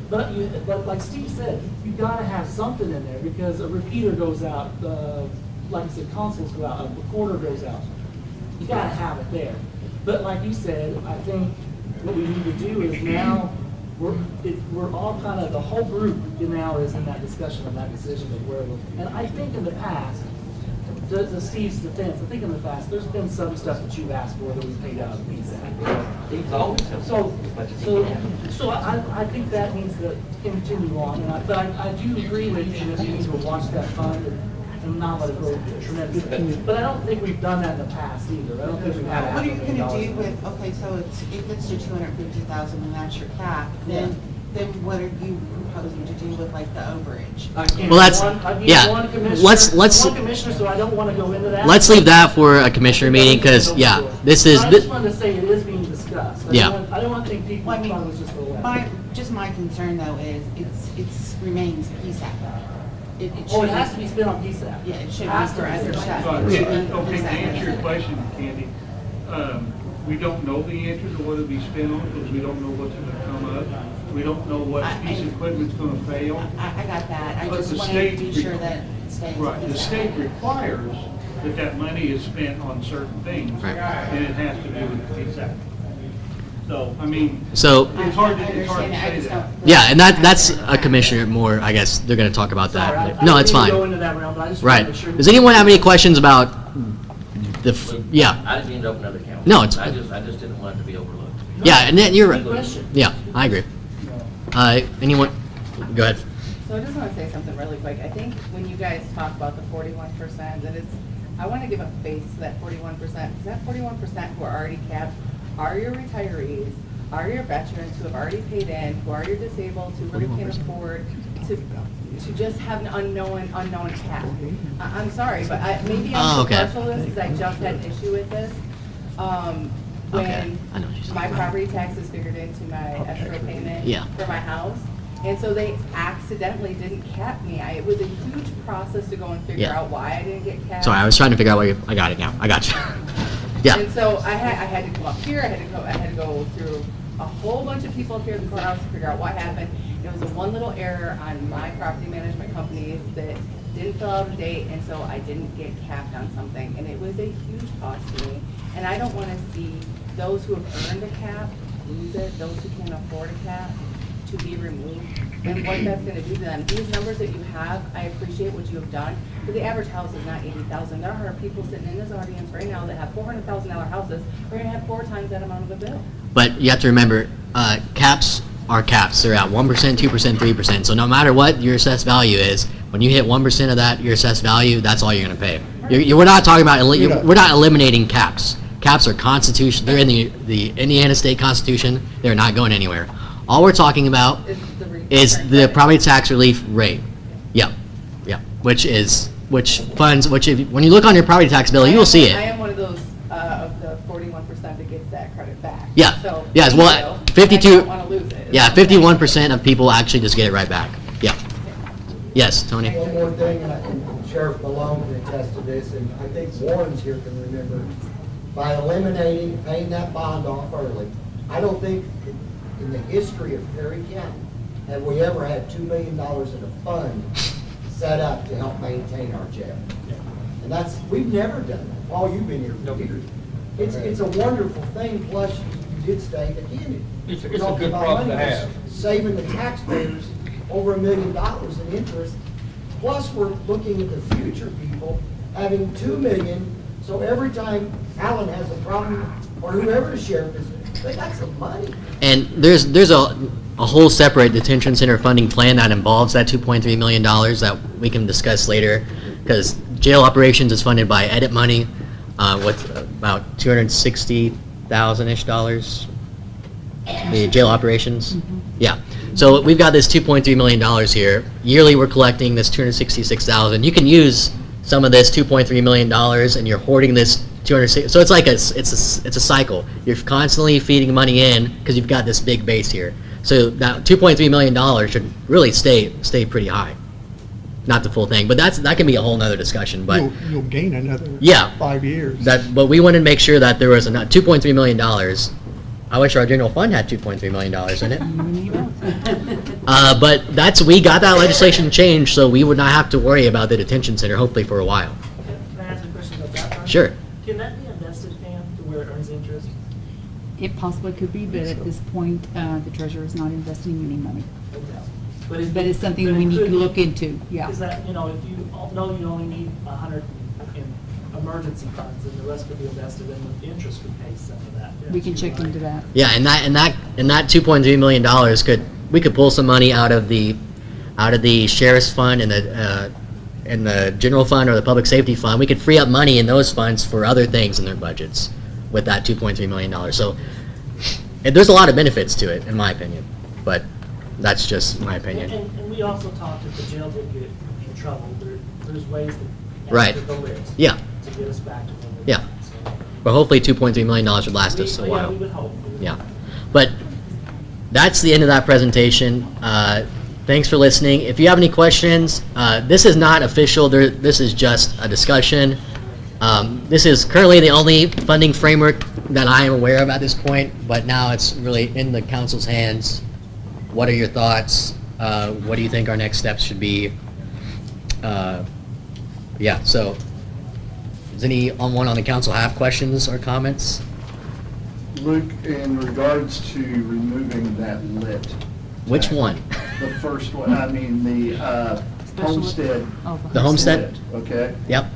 Speaker 14: But like Steve said, you got to have something in there, because a repeater goes out, like I said, consoles go out, a recorder goes out. You got to have it there. But like you said, I think what we need to do is now, we're all kind of, the whole group now is in that discussion of that decision of where we're, and I think in the past, to Steve's defense, I think in the past, there's been some stuff that you've asked for that we paid out of the PSAC.
Speaker 21: Steve's always helped as much as he can.
Speaker 14: So I think that needs to continue on, and but I do agree with you that we need to watch that fund and not let it grow tremendously. But I don't think we've done that in the past either. I don't think we've had.
Speaker 4: What are you gonna do with, okay, so if it's to 250,000 and that's your cap, then what are you proposing to do with like the overage?
Speaker 2: Well, that's, yeah, let's,
Speaker 14: One commissioner, so I don't want to go into that.
Speaker 2: let's leave that for a commissioner meeting, because, yeah, this is,
Speaker 14: I just wanted to say it is being discussed.
Speaker 2: Yeah.
Speaker 14: I don't want to think people thought it was just a letter.
Speaker 4: My concern though is, it's remains PSAP. It
Speaker 14: Oh, it has to be spent on PSAP.
Speaker 4: Yeah, it should be
Speaker 14: Has to
Speaker 4: for
Speaker 14: be
Speaker 4: other
Speaker 14: spent
Speaker 4: stuff.
Speaker 14: on
Speaker 17: Okay,
Speaker 14: PSAP.
Speaker 17: to answer your question, Candy, we don't know the answer to what it'll be spent on, because we don't know what's gonna come up. We don't know what piece of equipment's gonna fail.
Speaker 4: I got that. I
Speaker 17: But
Speaker 4: just
Speaker 17: the
Speaker 4: wanted
Speaker 17: state
Speaker 4: to be sure that it stays.
Speaker 17: Right, the state requires that money is spent on certain things, and it has to do with PSAP. So, I mean,
Speaker 2: So-
Speaker 17: it's hard to say that.
Speaker 2: yeah, and that's a commissioner more, I guess, they're gonna talk about
Speaker 14: Sorry,
Speaker 2: that.
Speaker 14: I
Speaker 2: No, it's
Speaker 14: didn't
Speaker 2: fine.
Speaker 14: go into that realm, but I just wanted
Speaker 2: Right.
Speaker 14: to make sure.
Speaker 2: Does anyone have any questions about the, yeah,
Speaker 21: I didn't mean to open another account.
Speaker 2: No, it's-
Speaker 21: I just didn't want it to be overlooked.
Speaker 2: yeah, and then you're
Speaker 14: Good
Speaker 2: right.
Speaker 14: question.
Speaker 2: Yeah, I agree. Anyone, go ahead.
Speaker 16: So I just want to say something really quick. I think when you guys talk about the 41%, that it's, I want to give a face to that 41%, because that 41% who are already capped are your retirees, are your veterans who have already paid in, who are your disabled, who really can't afford to just have an unknown cap. I'm sorry, but maybe I'm
Speaker 2: okay.
Speaker 16: partial to this, because I just had an issue with this.
Speaker 2: Okay,
Speaker 16: When
Speaker 2: I know what you're saying.
Speaker 16: my property tax is figured into my escrow payment
Speaker 2: Yeah.
Speaker 16: for my house. And so they accidentally didn't cap me. It was a huge process to go and figure
Speaker 2: Yeah.
Speaker 16: out why I didn't get capped.
Speaker 2: Sorry, I was trying to figure out why I got it now. I got you. Yeah.
Speaker 16: And so I had to come up here, I had to go through a whole bunch of people up here at the courthouse to figure out what happened. It was a one little error on my property management companies that didn't fill out a date, and so I didn't get capped on something. And it was a huge cost to me. And I don't want to see those who have earned a cap lose it, those who can't afford a cap to be removed, and what that's going to do to them. These numbers that you have, I appreciate what you have done, but the average house is not 80,000. There are people sitting in this audience right now that have $400,000 houses. We're going to have 4 times that amount of a bill.
Speaker 2: But you have to remember, caps are caps. They're at 1%, 2%, 3%. So no matter what your assessed value is, when you hit 1% of that, your assessed value, that's all you're going to pay. We're not talking about, we're not eliminating caps. Caps are constitution. They're in the Indiana State Constitution. They're not going anywhere. All we're talking about is the property tax relief rate. Yeah, yeah. Which funds, when you look on your property tax bill, you will see
Speaker 16: I
Speaker 2: it.
Speaker 16: am one of those, of the 41% that gets that credit back.
Speaker 2: Yeah.
Speaker 16: So,
Speaker 2: Yes.
Speaker 16: you
Speaker 2: Well,
Speaker 16: know,
Speaker 2: 52.
Speaker 16: I don't want to lose it.
Speaker 2: Yeah, 51% of people actually just get it right back. Yeah. Yes, Tony.
Speaker 20: One more thing, and Sheriff Malone can attest to this, and I think Warren's here can remember, by eliminating, paying that bond off early, I don't think in the history of Perry County have we ever had $2 million in a fund set up to help maintain our jail. And we've never done that. Paul, you've been here for years. It's a wonderful thing, plus you did state again.
Speaker 3: It's a
Speaker 20: talking
Speaker 3: good
Speaker 20: about
Speaker 3: problem to
Speaker 20: money,
Speaker 3: have.
Speaker 20: saving the taxpayers over $1 million in interest. Plus, we're looking at the future people having $2 million. So every time Alan has a problem, or whoever the sheriff is, They got some money.
Speaker 2: And there's a whole separate detention center funding plan that involves that $2.3 million that we can discuss later, because jail operations is funded by edit money, with about $260,000-ish dollars. The jail operations, yeah. So we've got this $2.3 million here. Yearly, we're collecting this $266,000. You can use some of this $2.3 million, and you're hoarding this 260. So it's like it's a cycle. You're constantly feeding money in because you've got this big base here. So that $2.3 million should really stay pretty high. Not the full thing, but that can be a whole nother discussion. But
Speaker 8: You'll gain another
Speaker 2: yeah,
Speaker 8: 5 years.
Speaker 2: but we wanted to make sure that there was enough $2.3 million. I wish our general fund had $2.3 million in it. But we got that legislation changed, so we would not have to worry about the detention center, hopefully for a while.
Speaker 14: Can I ask a question about that?
Speaker 2: Sure.
Speaker 14: Can that be invested, Pam, to where it earns interest?
Speaker 11: It possibly could be, but at this point, the treasurer is not investing any money.
Speaker 14: But
Speaker 11: it's something we need to look into, yeah.
Speaker 14: Is that, if you know you only need 100 in emergency funds, and the rest could be invested, and the interest could pay some of that.
Speaker 11: We can check into that.
Speaker 2: Yeah, and that $2.3 million we could pull some money out of the sheriff's fund and the general fund or the public safety fund. We could free up money in those funds for other things in their budgets with that $2.3 million. So there's a lot of benefits to it, in my opinion. But that's just my opinion.
Speaker 14: And we also talked, if the jail did get in trouble, there's ways to
Speaker 2: Right.
Speaker 14: the list
Speaker 2: Yeah.
Speaker 14: to get us back to where we
Speaker 2: Yeah. But hopefully $2.3 million would last us a
Speaker 14: Yeah,
Speaker 2: while.
Speaker 14: we would hope.
Speaker 2: Yeah. But that's the end of that presentation. Thanks for listening. If you have any questions, this is not official. This is just a discussion. This is currently the only funding framework that I am aware of at this point, but now it's really in the council's hands. What are your thoughts? What do you think our next steps should be? Yeah, so does anyone on the council have questions or comments?
Speaker 6: Luke, in regards to removing that lit.
Speaker 2: Which
Speaker 6: tax,
Speaker 2: one?
Speaker 6: The first one, I mean, the homestead.
Speaker 2: The homestead?
Speaker 6: lit, Okay?
Speaker 2: Yep.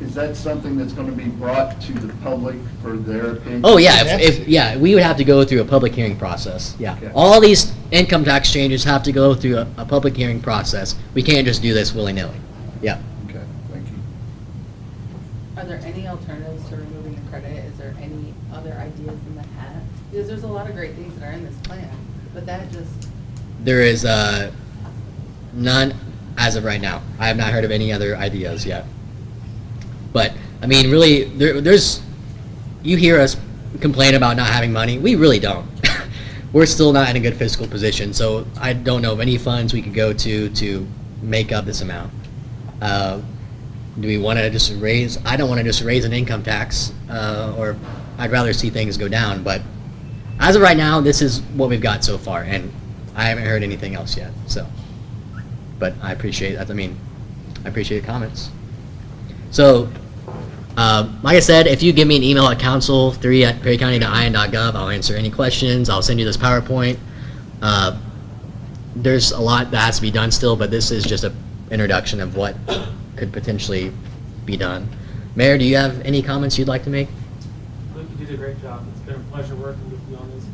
Speaker 6: Is that something that's going to be brought to the public for their opinion?
Speaker 2: Oh, yeah, yeah, we would have to go through a public hearing process, yeah.
Speaker 6: Okay.
Speaker 2: All these income tax changes have to go through a public hearing process. We can't just do this willy-nilly, yeah.
Speaker 6: Okay, thank you.
Speaker 16: Are there any alternatives to removing the credit? Is there any other ideas in the hat? Because there's a lot of great things that are in this plan, but that just,
Speaker 2: There is none as of right now. I have not heard of any other ideas yet. But, I mean, really, there's, you hear us complain about not having money. We really don't. We're still not in a good fiscal position, so I don't know of any funds we could go to make up this amount. Do we want to just raise, I don't want to just raise an income tax, or I'd rather see things go down, but as of right now, this is what we've got so far, and I haven't heard anything else yet, so. But I appreciate that, I appreciate the comments. So, like I said, if you give me an email at council3@perrycounty.in.gov, I'll answer any questions. I'll send you this PowerPoint. There's a lot that has to be done still, but this is just an introduction of what could potentially be done. Mayor, do you have any comments you'd like to make?
Speaker 14: Luke, you did a great job. It's been a pleasure working with you on this.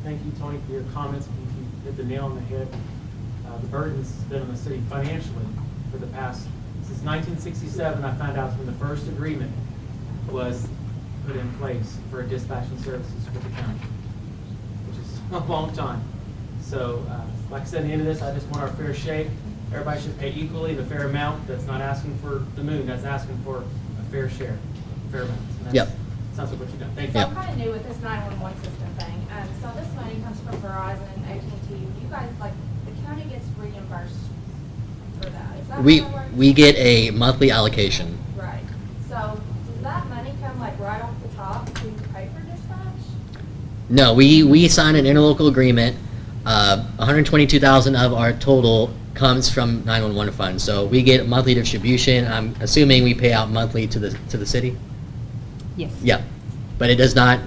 Speaker 14: Thank you, Tony, for your comments. You hit the nail on the head. The burden's been on the city financially for the past, since 1967, I found out when the first agreement was put in place for dispatching services for the county, which is a long time. So, like I said, at the end of this, I just want our fair shake. Everybody should pay equally the fair amount. That's not asking for the moon. That's asking for a fair share, fair amount. And that's,
Speaker 2: Yep.
Speaker 14: sounds like what you've done. Thank
Speaker 22: So
Speaker 14: you.
Speaker 22: I'm kind of new with this 911 system thing. So this money comes from Verizon and AT&T. You guys, like, the county gets reimbursed for that. Is that how that works?
Speaker 2: We get a monthly allocation.
Speaker 22: Right. So does that money come like right off the top to pay for dispatch?
Speaker 2: No, we sign an interlocal agreement. 122,000 of our total comes from 911 funds. So we get monthly distribution. I'm assuming we pay out monthly to the city.
Speaker 11: Yes.
Speaker 2: Yeah, but it does not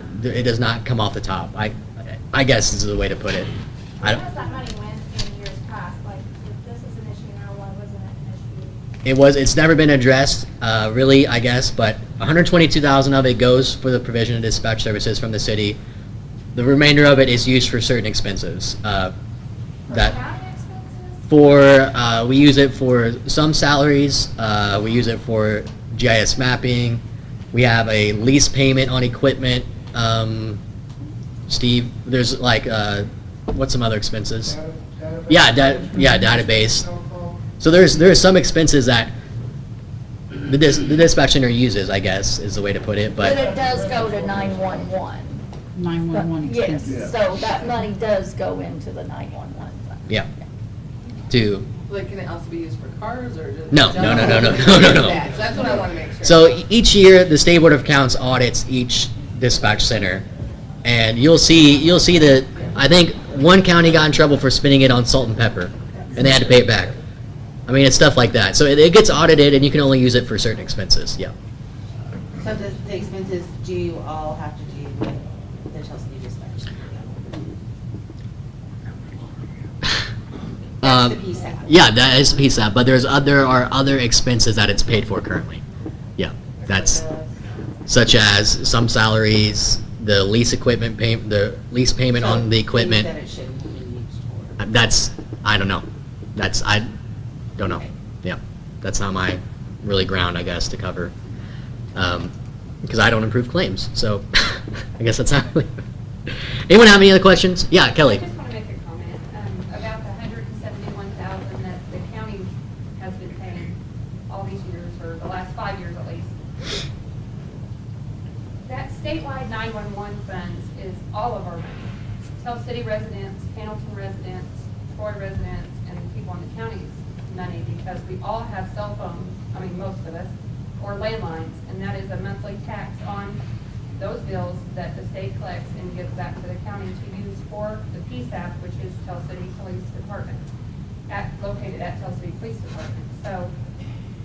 Speaker 2: come off the top. I guess this is the way to put it.
Speaker 22: Where has that money went in years past? Like, if this is an issue now, why wasn't it an issue?
Speaker 2: It's never been addressed, really, I guess, but 122,000 of it goes for the provision of dispatch services from the city. the remainder of it is used for certain expenses. That
Speaker 22: County expenses?
Speaker 2: we use it for some salaries. We use it for GIS mapping. We have a lease payment on equipment. Steve, there's like what's some other expenses? Database. So there's some expenses that the dispatch center uses, I guess, is the way to put it.
Speaker 1: But
Speaker 2: But
Speaker 1: it does go to 911.
Speaker 8: 911 expenses.
Speaker 1: Yes, so that money does go into the 911 fund.
Speaker 2: yeah, to
Speaker 16: Like, can it also be used for cars or just?
Speaker 2: No.
Speaker 16: That's what I want to make sure.
Speaker 2: So each year, the State Board of Accounts audits each dispatch center, and you'll see that I think one county got in trouble for spending it on salt and pepper, and they had to pay it back. I mean, it's stuff like that. So it gets audited, and you can only use it for certain expenses. Yeah.
Speaker 4: So the expenses do you all have to do with the Tell City Dispatch? That's the PSAP.
Speaker 2: Yeah, that is PSAP, but there are other expenses that it's paid for currently. Yeah, that's such as some salaries, the lease equipment the lease payment on the equipment.
Speaker 4: Things that it shouldn't be used for.
Speaker 2: That's I don't know. I don't know. Yeah, that's not my really ground, I guess, to cover. Because I don't approve claims, so I guess that's not really. Anyone have any other questions? Yeah, Kelly.
Speaker 10: I just want to make a comment about the $171,000 that the county has been paying all these years, or the last 5 years at least. That statewide 911 funds is all of our money. Tell City residents, Hamilton residents, Troy residents, and the people in the county's money, because we all have cell phones, I mean most of us, or landlines, and that is a monthly tax on those bills that the state collects and gives back to the county to use for the PSAP, which is Tell City Police Department, located at Tell City Police Department. So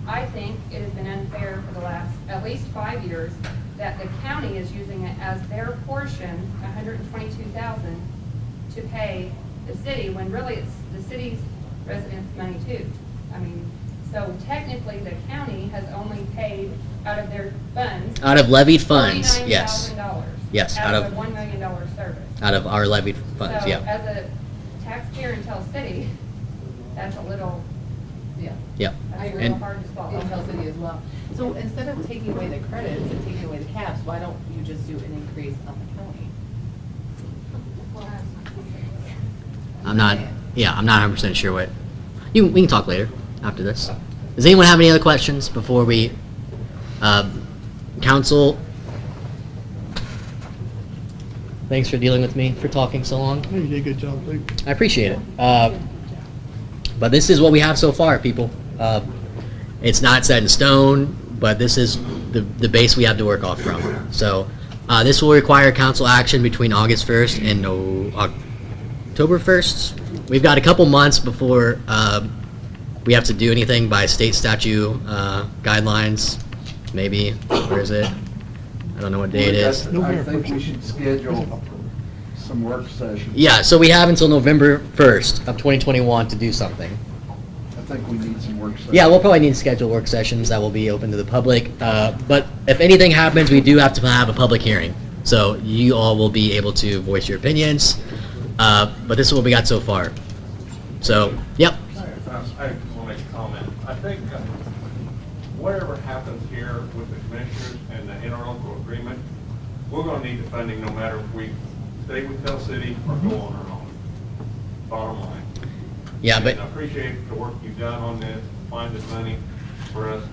Speaker 10: I think it has been unfair for the last at least 5 years that the county is using it as their portion, $122,000, to pay the city, when really it's the city's residents' money too. I mean, so technically the county has only paid out of their funds.
Speaker 2: Out of levied funds, yes.
Speaker 10: $49,000.
Speaker 2: Yes,
Speaker 10: out of a $1 million service.
Speaker 2: Out of our levied funds,
Speaker 10: So
Speaker 2: yeah.
Speaker 10: as a taxpayer in Tell City, that's a little,
Speaker 16: Yeah.
Speaker 2: Yeah.
Speaker 16: I agree.
Speaker 2: And-
Speaker 16: Hard to swallow. In Tell City as well. So instead of taking away the credits and taking away the caps, why don't you just do an increase on the county?
Speaker 2: I'm not 100% sure what. We can talk later after this. Does anyone have any other questions before we, council? Thanks for dealing with me for talking so long.
Speaker 7: You did a good job, Luke.
Speaker 2: I appreciate it. But this is what we have so far, people. It's not set in stone, but this is the base we have to work off from. So this will require council action between August 1st and October 1st. We've got a couple months before we have to do anything by state statute guidelines. Maybe. Where is it? I don't know what day it is.
Speaker 6: I think we should schedule some work sessions.
Speaker 2: Yeah, so we have until November 1st of 2021 to do something.
Speaker 6: I think we need some work sessions.
Speaker 2: Yeah, we'll probably need to schedule work sessions that will be open to the public. But if anything happens, we do have to have a public hearing. So you all will be able to voice your opinions. But this is what we got so far. So, yep.
Speaker 19: I just want to make a comment. I think whatever happens here with the commissioners and the interlocal agreement, we're going to need the funding no matter if we stay with Tell City or go on our own. Bottom line.
Speaker 2: Yeah, but
Speaker 19: And I appreciate the work you've done on this, to find this money for us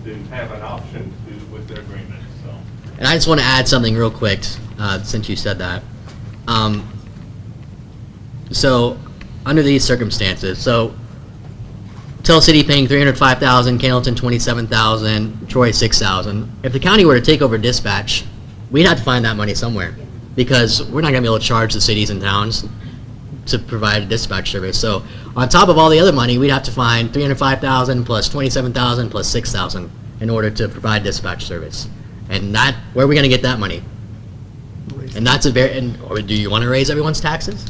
Speaker 19: to have an option to with the agreement, so.
Speaker 2: And I just want to add something real quick, since you said that. So, under these circumstances, so Tell City paying $305,000, Candleton $27,000, Troy $6,000. If the county were to take over dispatch, we'd have to find that money somewhere, because we're not going to be able to charge the cities and towns to provide a dispatch service. So, on top of all the other money, we'd have to find $305,000 plus $27,000 plus $6,000 in order to provide dispatch service. And that, where are we going to get that money? And that's or do you want to raise everyone's taxes?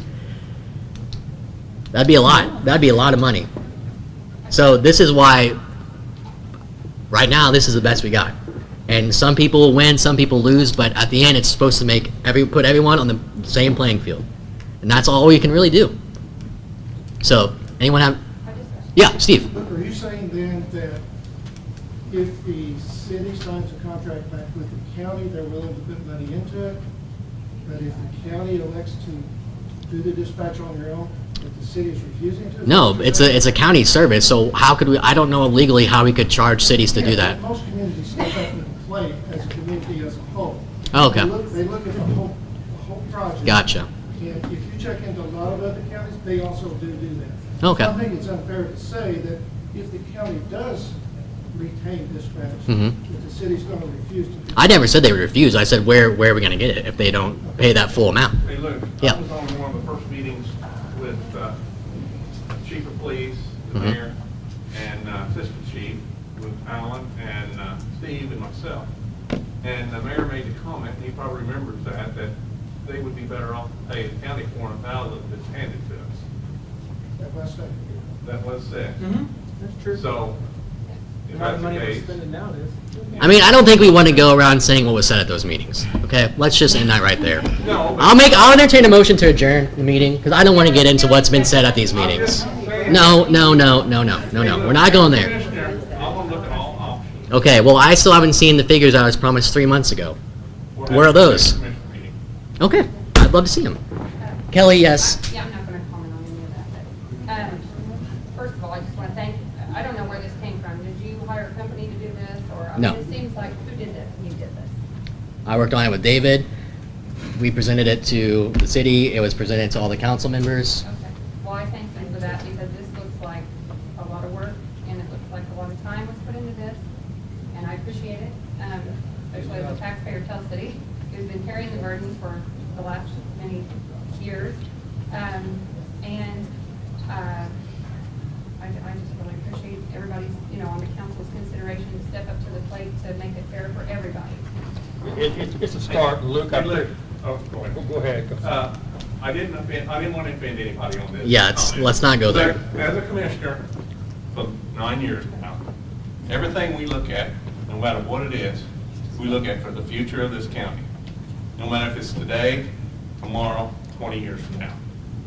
Speaker 2: That'd be a lot. That'd be a lot of money. So this is why, right now, this is the best we got. And some people win, some people lose, but at the end, it's supposed to put everyone on the same playing field. And that's all we can really do. So, anyone have? Yeah, Steve.
Speaker 9: Are you saying then that if the city signs a contract back with the county, they're willing to put money into it? But if the county elects to do the dispatch on their own, that the city is refusing to?
Speaker 2: No, it's a county service, so how could we, I don't know legally how we could charge cities to do that.
Speaker 9: Most communities step up and play as a community as a whole.
Speaker 2: Oh, okay.
Speaker 9: They look at the whole project.
Speaker 2: Gotcha.
Speaker 9: And if you check into a lot of other counties, they also do that.
Speaker 2: Okay.
Speaker 9: So I think it's unfair to say that if the county does retain dispatch,
Speaker 2: Mhm.
Speaker 9: that the city's going to refuse to do.
Speaker 2: I never said they would refuse. I said, where are we going to get it if they don't pay that full amount?
Speaker 19: Hey, Luke,
Speaker 2: Yeah.
Speaker 19: I was on one of the first meetings with Chief of Police, the
Speaker 2: Mhm.
Speaker 19: mayor, and Assistant Chief with Alan and Steve and myself. And the mayor made the comment, and he probably remembers that they would be better off to pay the county $400,000 that's handed to us.
Speaker 9: That was said.
Speaker 19: That was said.
Speaker 14: That's true.
Speaker 19: So, if
Speaker 14: How
Speaker 19: that's
Speaker 14: much
Speaker 19: the
Speaker 14: money we're
Speaker 19: case,
Speaker 14: spending nowadays.
Speaker 2: I mean, I don't think we want to go around saying what was said at those meetings. Okay, let's just end that right there.
Speaker 19: No, but-
Speaker 2: I'll entertain a motion to adjourn the meeting because I don't want to get into what's been said at these meetings. No. We're not going there.
Speaker 19: Commissioner, I'm gonna look at all options.
Speaker 2: Okay, well, I still haven't seen the figures I was promised 3 months ago. Where are those? Okay, I'd love to see them. Kelly, yes.
Speaker 10: Yeah, I'm not gonna comment on any of that, but, first of all, I just wanna thank, I don't know where this came from. Did you hire a company to do this, or, I mean,
Speaker 2: No.
Speaker 10: it seems like, who did this? You did this.
Speaker 2: I worked on it with David. We presented it to the city. It was presented to all the council members.
Speaker 10: Okay, well, I thank you for that, because this looks like a lot of work, and it looks like a lot of time was put into this, and I appreciate it, especially as a taxpayer, Tell City, who's been carrying the burden for the last many years. I just really appreciate everybody's, on the council's consideration to step up to the plate to make it fair for everybody.
Speaker 3: It's a start, Luke.
Speaker 19: Hey, Luke.
Speaker 3: Oh, go ahead.
Speaker 19: I didn't want to offend anybody on this.
Speaker 2: Yeah, let's not go there.
Speaker 19: But as a commissioner for 9 years now, everything we look at, no matter what it is, we look at for the future of this county. No matter if it's today, tomorrow, 20 years from now.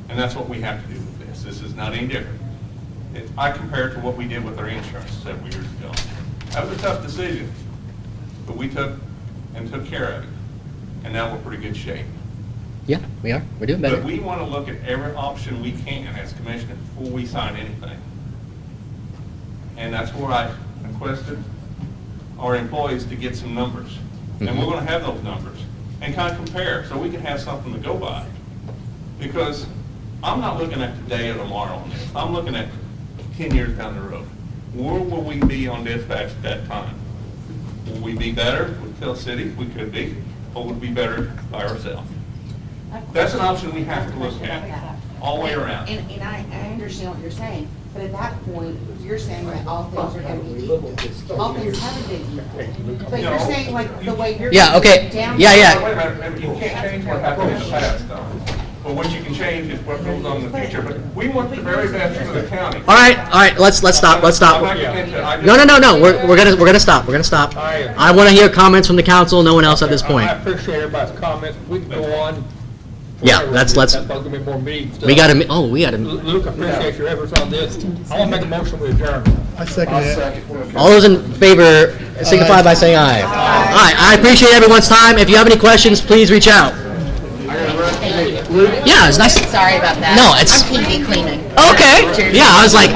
Speaker 19: And that's what we have to do with this. This is not any different. I compare it to what we did with our insurance several years ago. That was a tough decision, but we took care of it. And now we're in pretty good shape.
Speaker 2: Yeah, we are. We're doing better.
Speaker 19: But we want to look at every option we can as commissioners before we sign anything. And that's where I requested our employees to get some numbers. And we're going to have those numbers and kind of compare so we can have something to go by. Because I'm not looking at today or tomorrow on this. I'm looking at 10 years down the road. Where will we be on dispatch at that time? Will we be better with Tell City? We could be. Or would we be better by ourselves? That's an option we have to look at all the way around.
Speaker 4: And I understand what you're saying, but at that point, you're saying that all things are going to be equal. All things haven't been equal. But you're saying like the way you're.
Speaker 2: Yeah, okay.
Speaker 4: down-
Speaker 2: Yeah.
Speaker 19: Wait a minute, you can't change what happened in the past, though. But what you can change is what goes on in the future. But we want the very best for the county.
Speaker 2: All right. Let's stop.
Speaker 19: I'm not getting into it. I just-
Speaker 2: No. We're gonna stop. We're gonna stop. I want to hear comments from the council. No one else at this point.
Speaker 3: I appreciate everybody's comments. We can go on.
Speaker 2: Yeah,
Speaker 3: forever.
Speaker 2: let's.
Speaker 3: That's gonna be more meetings.
Speaker 2: We got to. Oh, we got to.
Speaker 3: Luke, I appreciate your efforts on this. I want to make a motion with adjourn.
Speaker 9: I second that.
Speaker 2: All those in favor signify by saying aye. Aye. I appreciate everyone's time. If you have any questions, please reach out. Yeah, it's nice.
Speaker 1: Sorry about that.
Speaker 2: No, it's.
Speaker 1: I'm TV cleaning.
Speaker 2: Okay. Yeah, I was like.